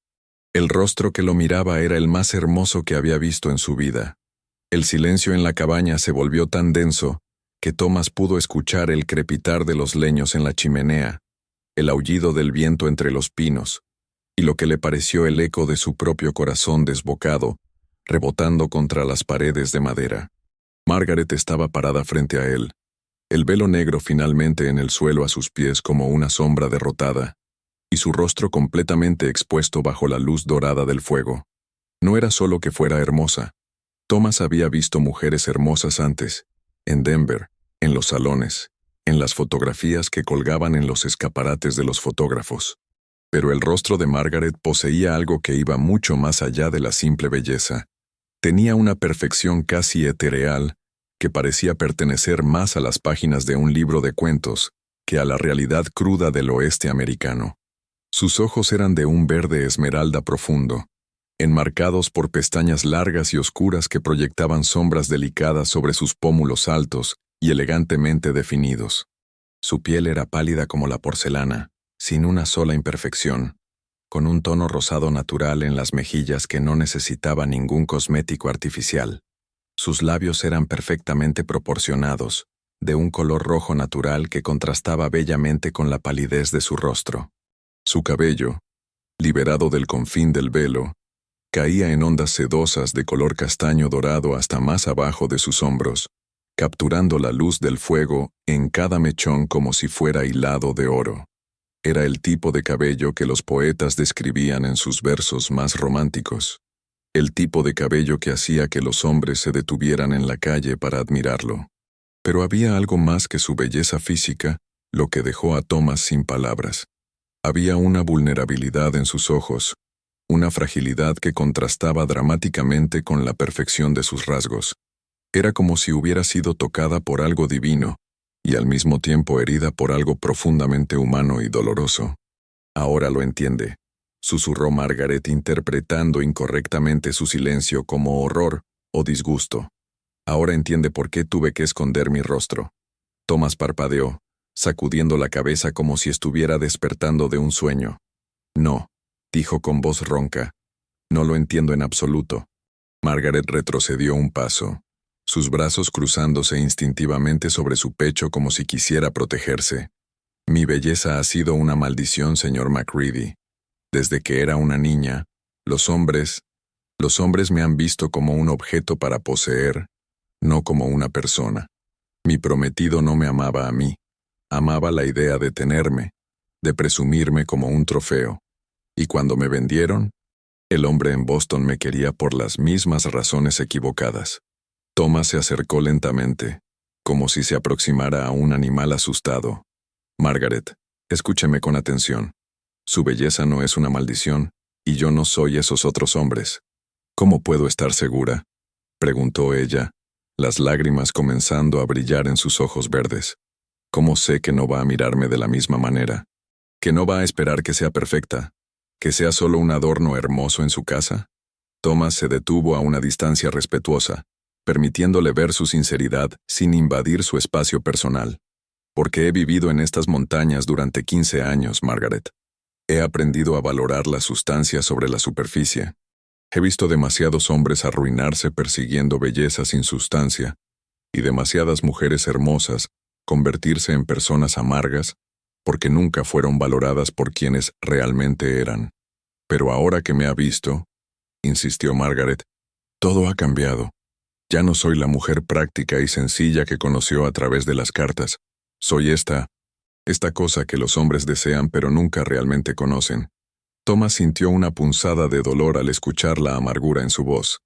El rostro que lo miraba era el más hermoso que había visto en su vida. El silencio en la cabaña se volvió tan denso que Thomas pudo escuchar el crepitar de los leños en la chimenea, el aullido del viento entre los pinos, y lo que le pareció el eco de su propio corazón desbocado, rebotando contra las paredes de madera. Margaret estaba parada frente a él, el velo negro finalmente en el suelo a sus pies como una sombra derrotada, y su rostro completamente expuesto bajo la luz dorada del fuego. No era solo que fuera hermosa. Thomas había visto mujeres hermosas antes, en Denver, en los salones, en las fotografías que colgaban en los escaparates de los fotógrafos. Pero el rostro de Margaret poseía algo que iba mucho más allá de la simple belleza. Tenía una perfección casi etéreal que parecía pertenecer más a las páginas de un libro de cuentos que a la realidad cruda del oeste americano. Sus ojos eran de un verde esmeralda profundo, enmarcados por pestañas largas y oscuras que proyectaban sombras delicadas sobre sus pómulos altos y elegantemente definidos. Su piel era pálida como la porcelana, sin una sola imperfección, con un tono rosado natural en las mejillas que no necesitaba ningún cosmético artificial. Sus labios eran perfectamente proporcionados, de un color rojo natural que contrastaba bellamente con la palidez de su rostro. Su cabello, liberado del confín del velo, caía en ondas sedosas de color castaño dorado hasta más abajo de sus hombros, capturando la luz del fuego en cada mechón como si fuera hilado de oro. Era el tipo de cabello que los poetas describían en sus versos más románticos, el tipo de cabello que hacía que los hombres se detuvieran en la calle para admirarlo. Pero había algo más que su belleza física, lo que dejó a Thomas sin palabras. Había una vulnerabilidad en sus ojos, una fragilidad que contrastaba dramáticamente con la perfección de sus rasgos. Era como si hubiera sido tocada por algo divino, y al mismo tiempo herida por algo profundamente humano y doloroso. «Ahora lo entiende», susurró Margaret interpretando incorrectamente su silencio como horror o disgusto. «Ahora entiende por qué tuve que esconder mi rostro». Thomas parpadeó, sacudiendo la cabeza como si estuviera despertando de un sueño. «No», dijo con voz ronca, «no lo entiendo en absoluto». Margaret retrocedió un paso, sus brazos cruzándose instintivamente sobre su pecho como si quisiera protegerse. «Mi belleza ha sido una maldición, señor Macready. Desde que era una niña, los hombres me han visto como un objeto para poseer, no como una persona. Mi prometido no me amaba a mí, amaba la idea de tenerme, de presumirme como un trofeo. Y cuando me vendieron, el hombre en Boston me quería por las mismas razones equivocadas». Thomas se acercó lentamente, como si se aproximara a un animal asustado. «Margaret, escúcheme con atención. Su belleza no es una maldición, y yo no soy esos otros hombres». «¿Cómo puedo estar segura?», preguntó ella, las lágrimas comenzando a brillar en sus ojos verdes. «¿Cómo sé que no va a mirarme de la misma manera? ¿Que no va a esperar que sea perfecta? ¿Que sea solo un adorno hermoso en su casa?» Thomas se detuvo a una distancia respetuosa, permitiéndole ver su sinceridad sin invadir su espacio personal. «Porque he vivido en estas montañas durante 15 años, Margaret. He aprendido a valorar la sustancia sobre la superficie. He visto demasiados hombres arruinarse persiguiendo belleza sin sustancia, y demasiadas mujeres hermosas convertirse en personas amargas porque nunca fueron valoradas por quienes realmente eran. Pero ahora que me ha visto», insistió Margaret, «todo ha cambiado. Ya no soy la mujer práctica y sencilla que conoció a través de las cartas. Soy esta cosa que los hombres desean pero nunca realmente conocen». Thomas sintió una punzada de dolor al escuchar la amargura en su voz.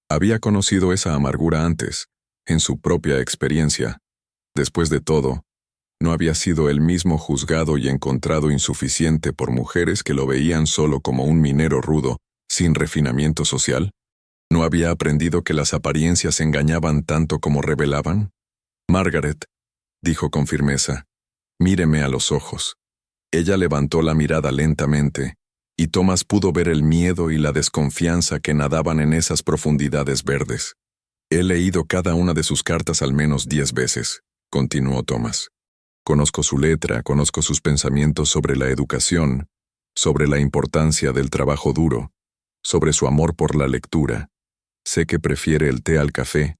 Había conocido esa amargura antes, en su propia experiencia. Después de todo, ¿no había sido él mismo juzgado y encontrado insuficiente por mujeres que lo veían solo como un minero rudo, sin refinamiento social? ¿No había aprendido que las apariencias engañaban tanto como revelaban? «Margaret», dijo con firmeza, «míreme a los ojos». Ella levantó la mirada lentamente, y Thomas pudo ver el miedo y la desconfianza que nadaban en esas profundidades verdes. «He leído cada una de sus cartas al menos 10 veces», continuó Thomas. «Conozco su letra, conozco sus pensamientos sobre la educación, sobre la importancia del trabajo duro, sobre su amor por la lectura. Sé que prefiere el té al café,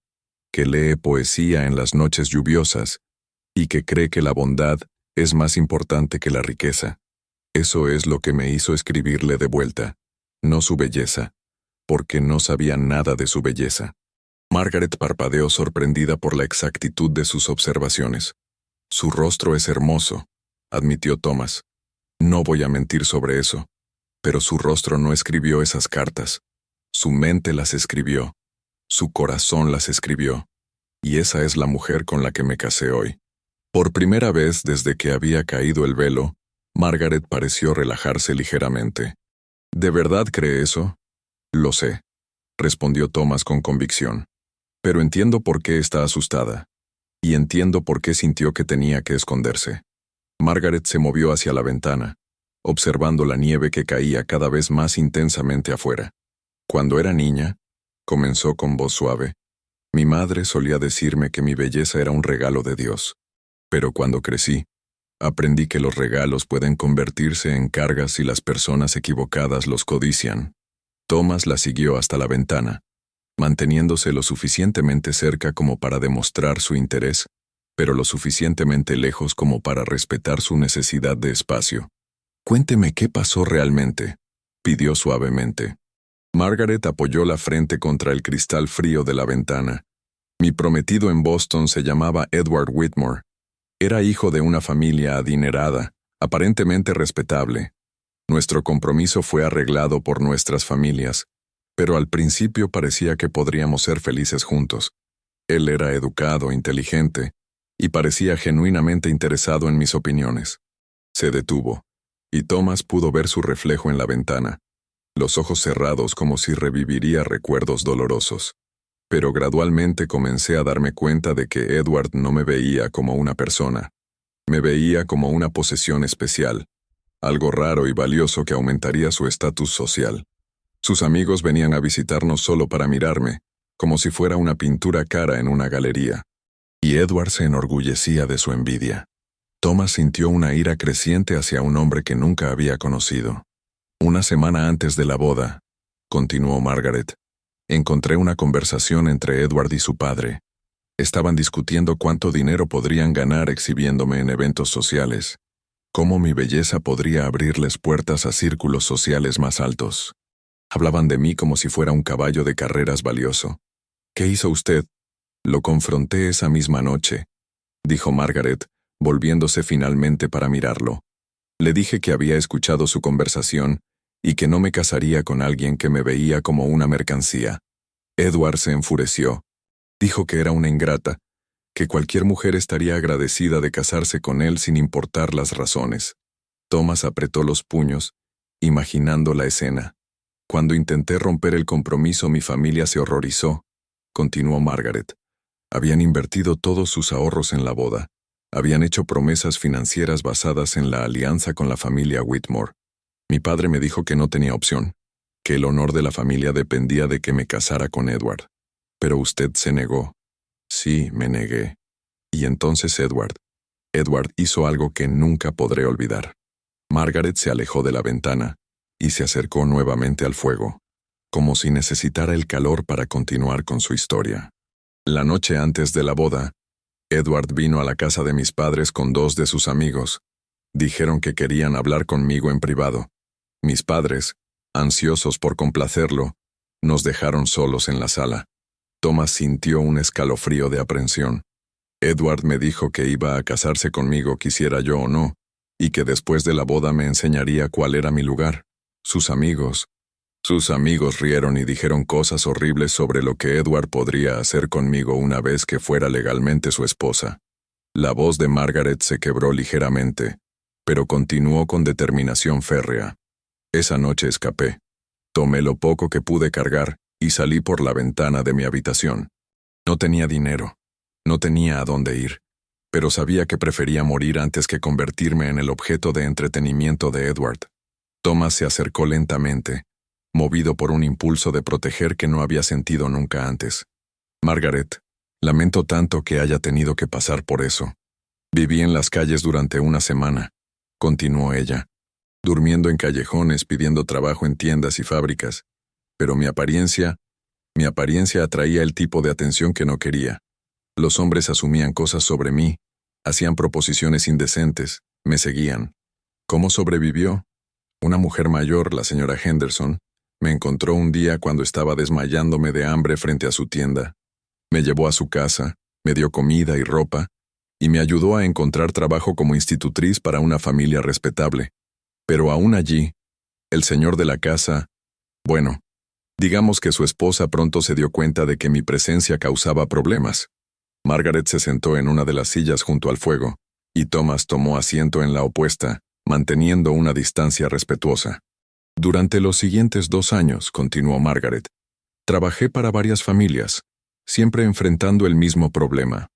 que lee poesía en las noches lluviosas y que cree que la bondad es más importante que la riqueza. Eso es lo que me hizo escribirle de vuelta, no su belleza, porque no sabía nada de su belleza». Margaret parpadeó sorprendida por la exactitud de sus observaciones. «Su rostro es hermoso», admitió Thomas. «No voy a mentir sobre eso, pero su rostro no escribió esas cartas. Su mente las escribió, su corazón las escribió, y esa es la mujer con la que me casé hoy». Por primera vez desde que había caído el velo, Margaret pareció relajarse ligeramente. «¿De verdad cree eso?» «Lo sé. respondió Thomas con convicción. Pero entiendo por qué está asustada. Y entiendo por qué sintió que tenía que esconderse. Margaret se movió hacia la ventana, observando la nieve que caía cada vez más intensamente afuera. Cuando era niña, comenzó con voz suave, mi madre solía decirme que mi belleza era un regalo de Dios. Pero cuando crecí, aprendí que los regalos pueden convertirse en cargas si las personas equivocadas los codician. Thomas la siguió hasta la ventana, manteniéndose lo suficientemente cerca como para demostrar su interés, pero lo suficientemente lejos como para respetar su necesidad de espacio. Cuénteme qué pasó realmente, pidió suavemente. Margaret apoyó la frente contra el cristal frío de la ventana. Mi prometido en Boston se llamaba Edward Whitmore. Era hijo de una familia adinerada, aparentemente respetable. Nuestro compromiso fue arreglado por nuestras familias, pero al principio parecía que podríamos ser felices juntos. Él era educado, inteligente, y parecía genuinamente interesado en mis opiniones. Se detuvo, y Thomas pudo ver su reflejo en la ventana, los ojos cerrados como si reviviría recuerdos dolorosos. Pero gradualmente comencé a darme cuenta de que Edward no me veía como una persona. Me veía como una posesión especial, algo raro y valioso que aumentaría su estatus social. Sus amigos venían a visitarnos solo para mirarme, como si fuera una pintura cara en una galería. Y Edward se enorgullecía de su envidia. Thomas sintió una ira creciente hacia un hombre que nunca había conocido. Una semana antes de la boda, continuó Margaret, encontré una conversación entre Edward y su padre. Estaban discutiendo cuánto dinero podrían ganar exhibiéndome en eventos sociales, cómo mi belleza podría abrirles puertas a círculos sociales más altos. Hablaban de mí como si fuera un caballo de carreras valioso. ¿Qué hizo usted? Lo confronté esa misma noche, dijo Margaret, volviéndose finalmente para mirarlo. Le dije que había escuchado su conversación y que no me casaría con alguien que me veía como una mercancía. Edward se enfureció. Dijo que era una ingrata, que cualquier mujer estaría agradecida de casarse con él sin importar las razones. Thomas apretó los puños, imaginando la escena. Cuando intenté romper el compromiso, mi familia se horrorizó, continuó Margaret. Habían invertido todos sus ahorros en la boda. Habían hecho promesas financieras basadas en la alianza con la familia Whitmore. Mi padre me dijo que no tenía opción, que el honor de la familia dependía de que me casara con Edward. Pero usted se negó. Sí, me negué. Y entonces Edward hizo algo que nunca podré olvidar. Margaret se alejó de la ventana y se acercó nuevamente al fuego, como si necesitara el calor para continuar con su historia. La noche antes de la boda, Edward vino a la casa de mis padres con 2 de sus amigos. Dijeron que querían hablar conmigo en privado. Mis padres, ansiosos por complacerlo, nos dejaron solos en la sala. Thomas sintió un escalofrío de aprensión. Edward me dijo que iba a casarse conmigo quisiera yo o no, y que después de la boda me enseñaría cuál era mi lugar. Sus amigos rieron y dijeron cosas horribles sobre lo que Edward podría hacer conmigo una vez que fuera legalmente su esposa. La voz de Margaret se quebró ligeramente, pero continuó con determinación férrea. Esa noche escapé. Tomé lo poco que pude cargar y salí por la ventana de mi habitación. No tenía dinero, no tenía a dónde ir, pero sabía que prefería morir antes que convertirme en el objeto de entretenimiento de Edward. Thomas se acercó lentamente, movido por un impulso de proteger que no había sentido nunca antes. Margaret, lamento tanto que haya tenido que pasar por eso. Viví en las calles durante una semana, continuó ella, durmiendo en callejones pidiendo trabajo en tiendas y fábricas, pero mi apariencia atraía el tipo de atención que no quería. Los hombres asumían cosas sobre mí, hacían proposiciones indecentes, me seguían. ¿Cómo sobrevivió? Una mujer mayor, la señora Henderson, me encontró un día cuando estaba desmayándome de hambre frente a su tienda. Me llevó a su casa, me dio comida y ropa, y me ayudó a encontrar trabajo como institutriz para una familia respetable. Pero aún allí, el señor de la casa, bueno, digamos que su esposa pronto se dio cuenta de que mi presencia causaba problemas. Margaret se sentó en una de las sillas junto al fuego, y Thomas tomó asiento en la opuesta, manteniendo una distancia respetuosa. Durante los siguientes 2 años, continuó Margaret, Trabajé para varias familias, siempre enfrentando el mismo problema.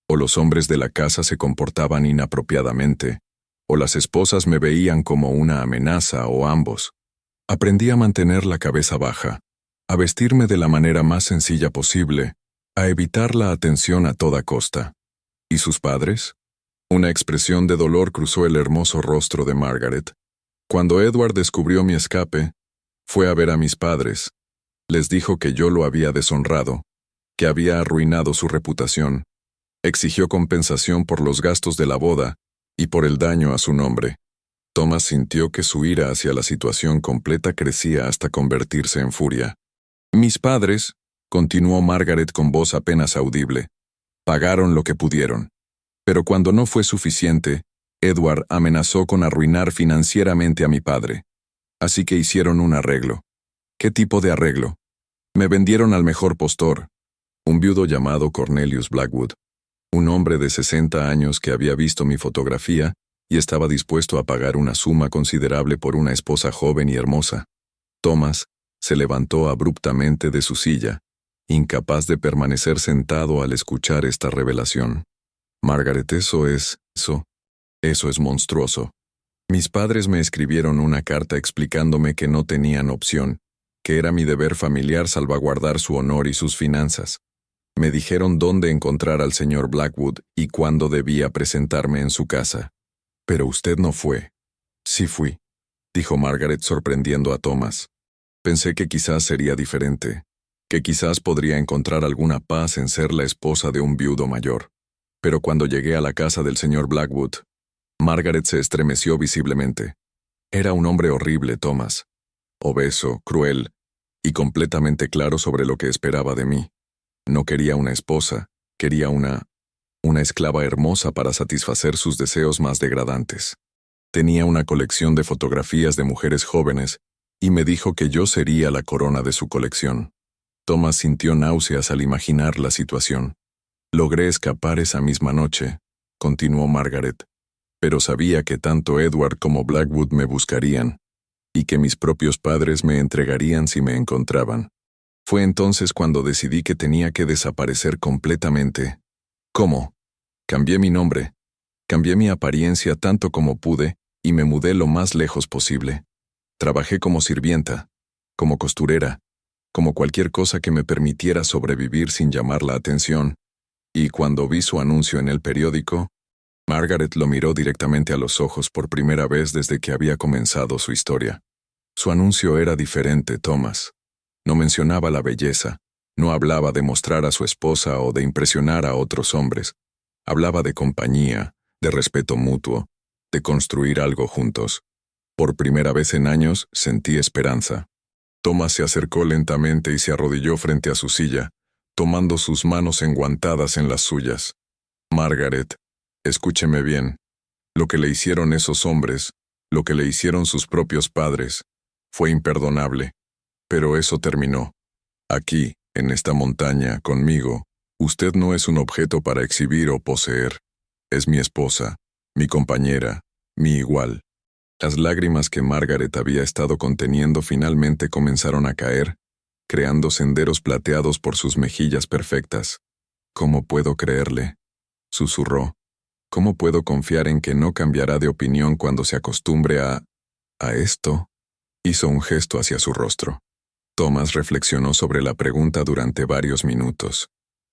O los hombres de la casa se comportaban inapropiadamente, o las esposas me veían como una amenaza, o ambos. Aprendí a mantener la cabeza baja, a vestirme de la manera más sencilla posible, a evitar la atención a toda costa. ¿Y sus padres? Una expresión de dolor cruzó el hermoso rostro de Margaret. Cuando Edward descubrió mi escape, fue a ver a mis padres. Les dijo que yo lo había deshonrado, que había arruinado su reputación. Exigió compensación por los gastos de la boda y por el daño a su nombre. Thomas sintió que su ira hacia la situación completa crecía hasta convertirse en furia. Mis padres, continuó Margaret con voz apenas audible, pagaron lo que pudieron. Pero cuando no fue suficiente, Edward amenazó con arruinar financieramente a mi padre. Así que hicieron un arreglo. ¿Qué tipo de arreglo? Me vendieron al mejor postor, un viudo llamado Cornelius Blackwood, un hombre de 60 años que había visto mi fotografía y estaba dispuesto a pagar una suma considerable por una esposa joven y hermosa. Thomas se levantó abruptamente de su silla, incapaz de permanecer sentado al escuchar esta revelación. Margaret, eso es monstruoso. Mis padres me escribieron una carta explicándome que no tenían opción, que era mi deber familiar salvaguardar su honor y sus finanzas. Me dijeron dónde encontrar al señor Blackwood y cuándo debía presentarme en su casa. Pero usted no fue. Sí fui, dijo Margaret sorprendiendo a Thomas. Pensé que quizás sería diferente, que quizás podría encontrar alguna paz en ser la esposa de un viudo mayor. Pero cuando llegué a la casa del señor Blackwood, Margaret se estremeció visiblemente. Era un hombre horrible, Thomas. Obeso, cruel, y completamente claro sobre lo que esperaba de mí. No quería una esposa, quería una esclava hermosa para satisfacer sus deseos más degradantes. Tenía una colección de fotografías de mujeres jóvenes, y me dijo que yo sería la corona de su colección. Thomas sintió náuseas al imaginar la situación. Logré escapar esa misma noche, continuó Margaret, pero sabía que tanto Edward como Blackwood me buscarían, y que mis propios padres me entregarían si me encontraban. Fue entonces cuando decidí que tenía que desaparecer completamente. ¿Cómo? Cambié mi nombre, cambié mi apariencia tanto como pude y me mudé lo más lejos posible. Trabajé como sirvienta, como costurera, como cualquier cosa que me permitiera sobrevivir sin llamar la atención, y cuando vi su anuncio en el periódico, Margaret lo miró directamente a los ojos por primera vez desde que había comenzado su historia. Su anuncio era diferente, Thomas. No mencionaba la belleza, no hablaba de mostrar a su esposa o de impresionar a otros hombres. Hablaba de compañía, de respeto mutuo, de construir algo juntos. Por primera vez en años sentí esperanza. Thomas se acercó lentamente y se arrodilló frente a su silla, tomando sus manos enguantadas en las suyas. Margaret, escúcheme bien. Lo que le hicieron esos hombres, lo que le hicieron sus propios padres, fue imperdonable. Pero eso terminó. Aquí, en esta montaña, conmigo, usted no es un objeto para exhibir o poseer. Es mi esposa, mi compañera, mi igual. Las lágrimas que Margaret había estado conteniendo finalmente comenzaron a caer, creando senderos plateados por sus mejillas perfectas. ¿Cómo puedo creerle?, susurró. ¿Cómo puedo confiar en que no cambiará de opinión cuando se acostumbre a esto? Hizo un gesto hacia su rostro. Thomas reflexionó sobre la pregunta durante varios minutos.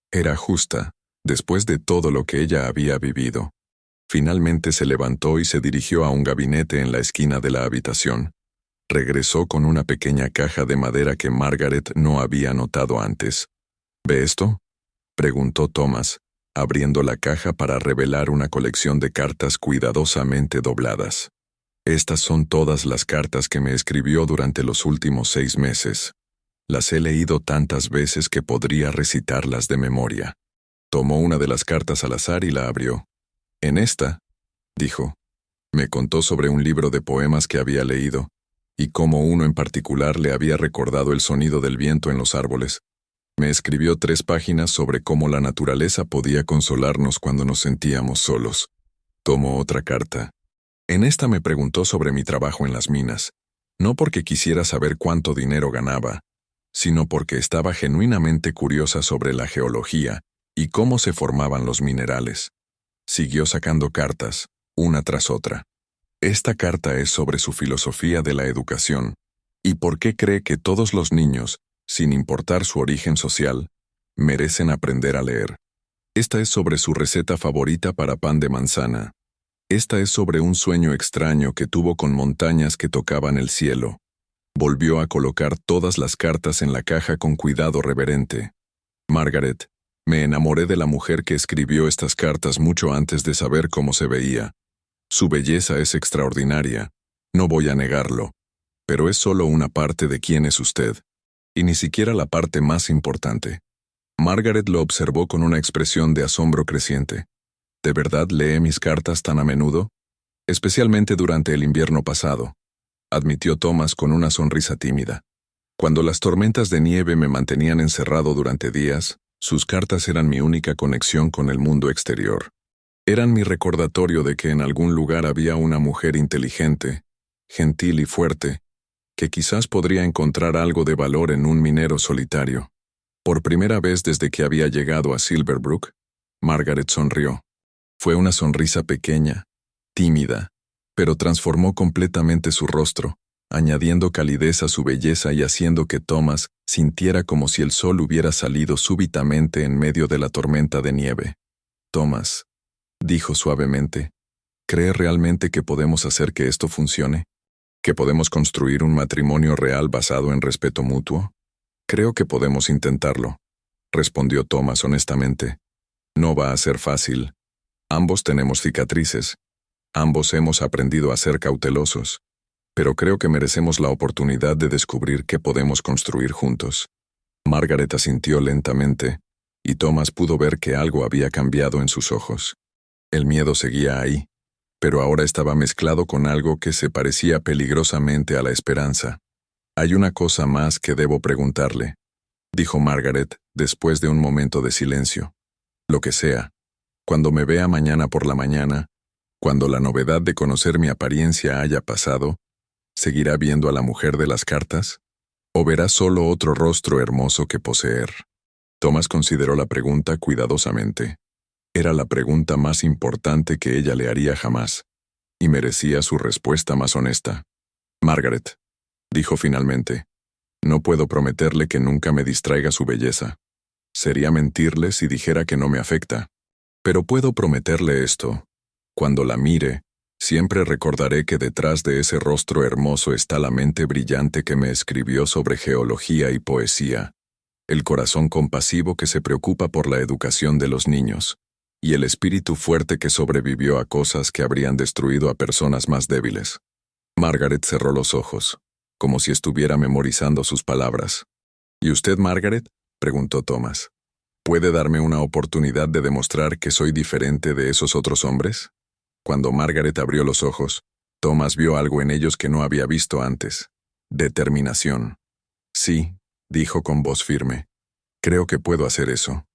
Era justa, después de todo lo que ella había vivido. Finalmente se levantó y se dirigió a un gabinete en la esquina de la habitación. Regresó con una pequeña caja de madera que Margaret no había notado antes. ¿Ve esto?, preguntó Thomas, abriendo la caja para revelar una colección de cartas cuidadosamente dobladas. Estas son todas las cartas que me escribió durante los últimos 6 meses. Las he leído tantas veces que podría recitarlas de memoria. Tomó una de las cartas al azar y la abrió. En esta, dijo, me contó sobre un libro de poemas que había leído, y cómo uno en particular le había recordado el sonido del viento en los árboles. Me escribió 3 páginas sobre cómo la naturaleza podía consolarnos cuando nos sentíamos solos. Tomó otra carta. En esta me preguntó sobre mi trabajo en las minas, no porque quisiera saber cuánto dinero ganaba, sino porque estaba genuinamente curiosa sobre la geología y cómo se formaban los minerales. Siguió sacando cartas, una tras otra. Esta carta es sobre su filosofía de la educación y por qué cree que todos los niños, sin importar su origen social, merecen aprender a leer. Esta es sobre su receta favorita para pan de manzana. Esta es sobre un sueño extraño que tuvo con montañas que tocaban el cielo. Volvió a colocar todas las cartas en la caja con cuidado reverente. Margaret, me enamoré de la mujer que escribió estas cartas mucho antes de saber cómo se veía. Su belleza es extraordinaria, no voy a negarlo, pero es solo una parte de quién es usted, y ni siquiera la parte más importante. Margaret lo observó con una expresión de asombro creciente. ¿De verdad lee mis cartas tan a menudo? Especialmente durante el invierno pasado, admitió Thomas con una sonrisa tímida. Cuando las tormentas de nieve me mantenían encerrado durante días, sus cartas eran mi única conexión con el mundo exterior. Eran mi recordatorio de que en algún lugar había una mujer inteligente, gentil y fuerte, que quizás podría encontrar algo de valor en un minero solitario. Por primera vez desde que había llegado a Silverbrook, Margaret sonrió. Fue una sonrisa pequeña, tímida, pero transformó completamente su rostro, añadiendo calidez a su belleza y haciendo que Thomas sintiera como si el sol hubiera salido súbitamente en medio de la tormenta de nieve. Thomas, dijo suavemente, ¿cree realmente que podemos hacer que esto funcione? ¿Que podemos construir un matrimonio real basado en respeto mutuo? Creo que podemos intentarlo, respondió Thomas honestamente. No va a ser fácil. Ambos tenemos cicatrices. Ambos hemos aprendido a ser cautelosos. Pero creo que merecemos la oportunidad de descubrir qué podemos construir juntos. Margaret asintió lentamente, y Thomas pudo ver que algo había cambiado en sus ojos. El miedo seguía ahí, pero ahora estaba mezclado con algo que se parecía peligrosamente a la esperanza. Hay una cosa más que debo preguntarle, dijo Margaret después de un momento de silencio. Lo que sea, cuando me vea mañana por la mañana, cuando la novedad de conocer mi apariencia haya pasado, ¿seguirá viendo a la mujer de las cartas? ¿O verá solo otro rostro hermoso que poseer? Thomas consideró la pregunta cuidadosamente. Era la pregunta más importante que ella le haría jamás, y merecía su respuesta más honesta. Margaret, dijo finalmente, no puedo prometerle que nunca me distraiga su belleza. Sería mentirle si dijera que no me afecta. Pero puedo prometerle esto. Cuando la mire, siempre recordaré que detrás de ese rostro hermoso está la mente brillante que me escribió sobre geología y poesía, el corazón compasivo que se preocupa por la educación de los niños, y el espíritu fuerte que sobrevivió a cosas que habrían destruido a personas más débiles. Margaret cerró los ojos, como si estuviera memorizando sus palabras. ¿Y usted, Margaret?, preguntó Thomas. ¿Puede darme una oportunidad de demostrar que soy diferente de esos otros hombres? Cuando Margaret abrió los ojos, Thomas vio algo en ellos que no había visto antes. Determinación. Sí, dijo con voz firme. Creo que puedo hacer eso.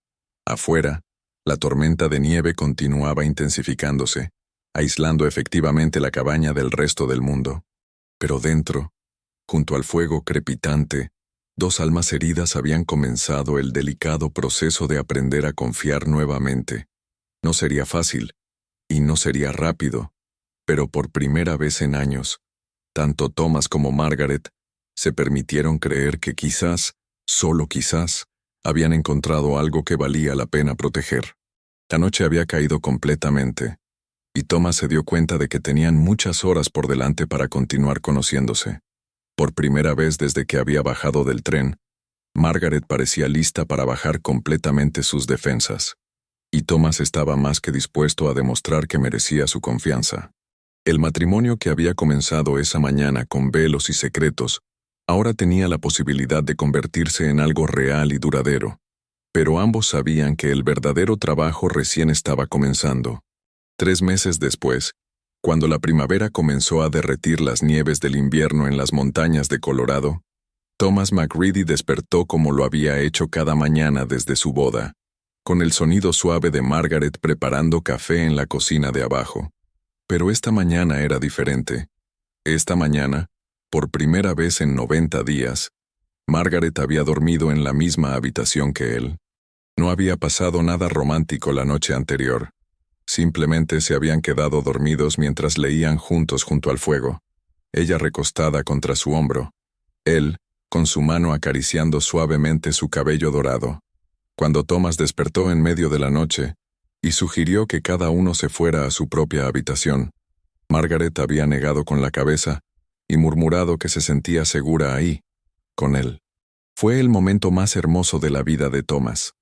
Afuera, la tormenta de nieve continuaba intensificándose, aislando efectivamente la cabaña del resto del mundo. Pero dentro, junto al fuego crepitante, dos almas heridas habían comenzado el delicado proceso de aprender a confiar nuevamente. No sería fácil, y no sería rápido, pero por primera vez en años, tanto Thomas como Margaret se permitieron creer que quizás, solo quizás, habían encontrado algo que valía la pena proteger. La noche había caído completamente, y Thomas se dio cuenta de que tenían muchas horas por delante para continuar conociéndose. Por primera vez desde que había bajado del tren, Margaret parecía lista para bajar completamente sus defensas, y Thomas estaba más que dispuesto a demostrar que merecía su confianza. El matrimonio que había comenzado esa mañana con velos y secretos ahora tenía la posibilidad de convertirse en algo real y duradero, pero ambos sabían que el verdadero trabajo recién estaba comenzando. 3 meses después, cuando la primavera comenzó a derretir las nieves del invierno en las montañas de Colorado, Thomas McReady despertó como lo había hecho cada mañana desde su boda, con el sonido suave de Margaret preparando café en la cocina de abajo. Pero esta mañana era diferente. Esta mañana, por primera vez en 90 días, Margaret había dormido en la misma habitación que él. No había pasado nada romántico la noche anterior. Simplemente se habían quedado dormidos mientras leían juntos junto al fuego. Ella recostada contra su hombro. Él, con su mano acariciando suavemente su cabello dorado. Cuando Thomas despertó en medio de la noche y sugirió que cada uno se fuera a su propia habitación, Margaret había negado con la cabeza y murmurado que se sentía segura ahí, con él. Fue el momento más hermoso de la vida de Thomas.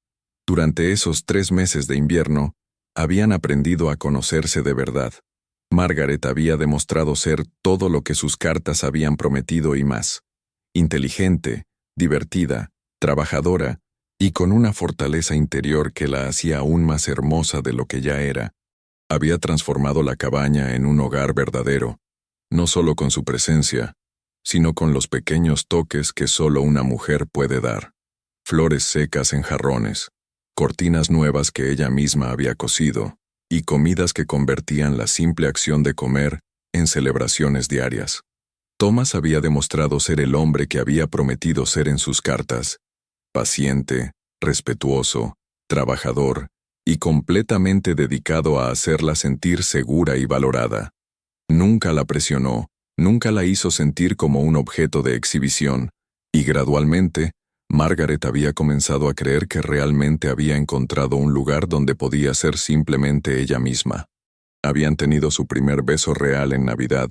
Durante esos 3 meses de invierno, habían aprendido a conocerse de verdad. Margaret había demostrado ser todo lo que sus cartas habían prometido y más. Inteligente, divertida, trabajadora, y con una fortaleza interior que la hacía aún más hermosa de lo que ya era. Había transformado la cabaña en un hogar verdadero, no solo con su presencia, sino con los pequeños toques que solo una mujer puede dar. Flores secas en jarrones, cortinas nuevas que ella misma había cosido, y comidas que convertían la simple acción de comer en celebraciones diarias. Thomas había demostrado ser el hombre que había prometido ser en sus cartas: paciente, respetuoso, trabajador y completamente dedicado a hacerla sentir segura y valorada. Nunca la presionó, nunca la hizo sentir como un objeto de exhibición, y gradualmente, Margaret había comenzado a creer que realmente había encontrado un lugar donde podía ser simplemente ella misma. Habían tenido su primer beso real en Navidad,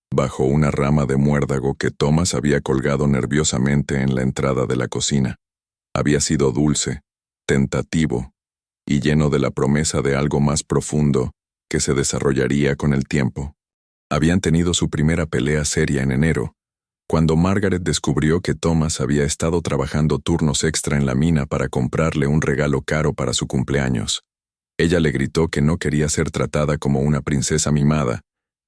bajo una rama de muérdago que Thomas había colgado nerviosamente en la entrada de la cocina. Había sido dulce, tentativo, y lleno de la promesa de algo más profundo que se desarrollaría con el tiempo. Habían tenido su primera pelea seria en enero, cuando Margaret descubrió que Thomas había estado trabajando turnos extra en la mina para comprarle un regalo caro para su cumpleaños. Ella le gritó que no quería ser tratada como una princesa mimada,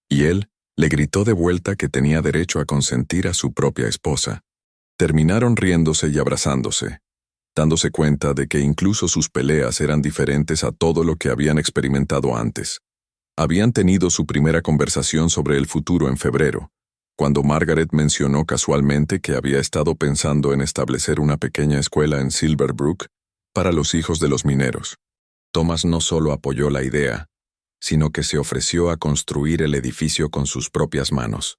y él le gritó de vuelta que tenía derecho a consentir a su propia esposa. Terminaron riéndose y abrazándose, dándose cuenta de que incluso sus peleas eran diferentes a todo lo que habían experimentado antes. Habían tenido su primera conversación sobre el futuro en febrero, cuando Margaret mencionó casualmente que había estado pensando en establecer una pequeña escuela en Silverbrook para los hijos de los mineros. Thomas no solo apoyó la idea, sino que se ofreció a construir el edificio con sus propias manos.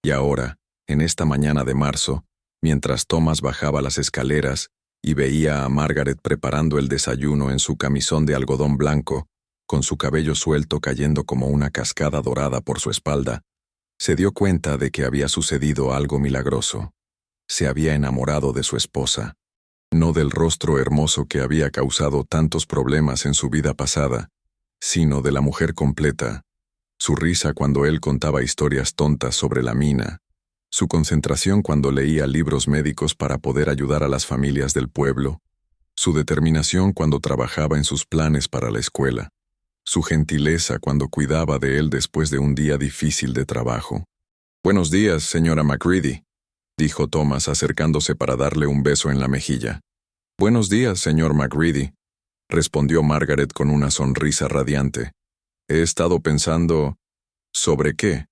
Y ahora, en esta mañana de marzo, mientras Thomas bajaba las escaleras y veía a Margaret preparando el desayuno en su camisón de algodón blanco, con su cabello suelto cayendo como una cascada dorada por su espalda, se dio cuenta de que había sucedido algo milagroso. Se había enamorado de su esposa, no del rostro hermoso que había causado tantos problemas en su vida pasada, sino de la mujer completa, su risa cuando él contaba historias tontas sobre la mina, su concentración cuando leía libros médicos para poder ayudar a las familias del pueblo, su determinación cuando trabajaba en sus planes para la escuela, su gentileza cuando cuidaba de él después de un día difícil de trabajo. «Buenos días, señora McCready», dijo Thomas acercándose para darle un beso en la mejilla. «Buenos días, señor McCready», respondió Margaret con una sonrisa radiante. «He estado pensando... ¿Sobre qué?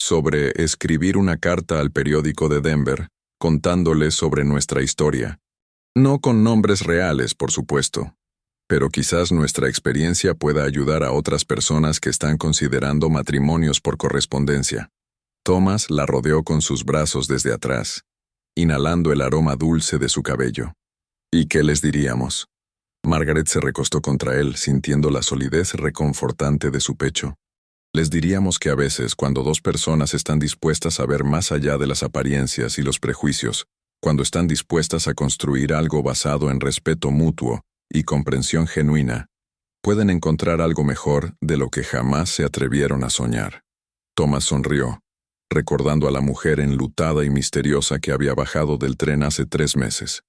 Sobre escribir una carta al periódico de Denver, contándoles sobre nuestra historia. No con nombres reales, por supuesto, pero quizás nuestra experiencia pueda ayudar a otras personas que están considerando matrimonios por correspondencia». Thomas la rodeó con sus brazos desde atrás, inhalando el aroma dulce de su cabello. «¿Y qué les diríamos?» Margaret se recostó contra él, sintiendo la solidez reconfortante de su pecho. «Les diríamos que a veces, cuando dos personas están dispuestas a ver más allá de las apariencias y los prejuicios, cuando están dispuestas a construir algo basado en respeto mutuo y comprensión genuina, pueden encontrar algo mejor de lo que jamás se atrevieron a soñar». Thomas sonrió, recordando a la mujer enlutada y misteriosa que había bajado del tren hace 3 meses.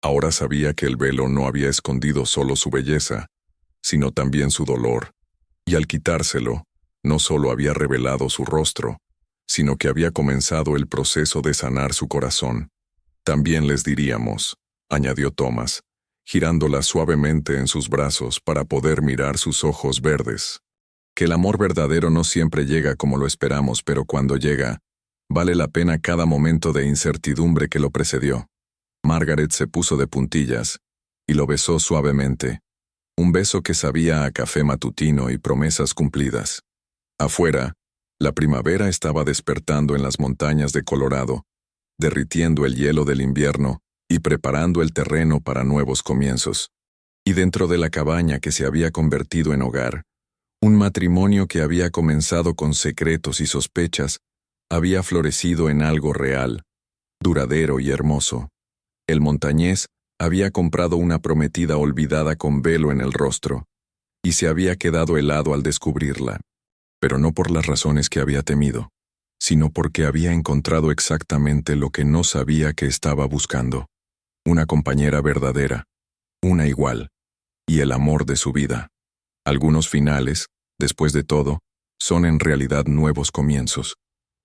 Ahora sabía que el velo no había escondido solo su belleza, sino también su dolor, y al quitárselo, no solo había revelado su rostro, sino que había comenzado el proceso de sanar su corazón. «También les diríamos», añadió Thomas, girándola suavemente en sus brazos para poder mirar sus ojos verdes, «que el amor verdadero no siempre llega como lo esperamos, pero cuando llega, vale la pena cada momento de incertidumbre que lo precedió. Margaret se puso de puntillas y lo besó suavemente, un beso que sabía a café matutino y promesas cumplidas. Afuera, la primavera estaba despertando en las montañas de Colorado, derritiendo el hielo del invierno y preparando el terreno para nuevos comienzos. Y dentro de la cabaña que se había convertido en hogar, un matrimonio que había comenzado con secretos y sospechas, había florecido en algo real, duradero y hermoso. El montañés había comprado una prometida olvidada con velo en el rostro, y se había quedado helado al descubrirla, pero no por las razones que había temido, sino porque había encontrado exactamente lo que no sabía que estaba buscando: una compañera verdadera, una igual, y el amor de su vida. Algunos finales, después de todo, son en realidad nuevos comienzos.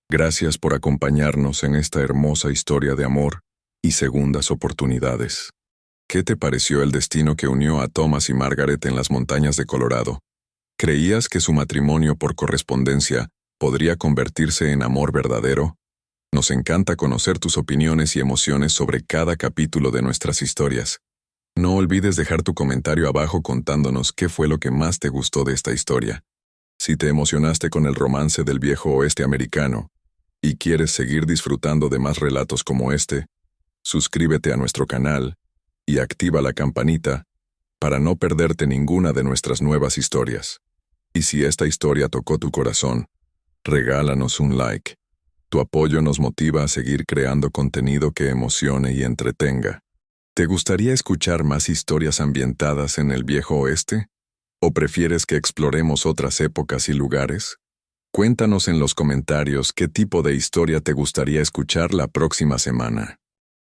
Gracias por acompañarnos en esta hermosa historia de amor y segundas oportunidades. ¿Qué te pareció el destino que unió a Thomas y Margaret en las montañas de Colorado? ¿Creías que su matrimonio por correspondencia podría convertirse en amor verdadero? Nos encanta conocer tus opiniones y emociones sobre cada capítulo de nuestras historias. No olvides dejar tu comentario abajo contándonos qué fue lo que más te gustó de esta historia. Si te emocionaste con el romance del viejo oeste americano y quieres seguir disfrutando de más relatos como este, suscríbete a nuestro canal y activa la campanita para no perderte ninguna de nuestras nuevas historias. Y si esta historia tocó tu corazón, regálanos un like. Tu apoyo nos motiva a seguir creando contenido que emocione y entretenga. ¿Te gustaría escuchar más historias ambientadas en el viejo oeste? ¿O prefieres que exploremos otras épocas y lugares? Cuéntanos en los comentarios qué tipo de historia te gustaría escuchar la próxima semana.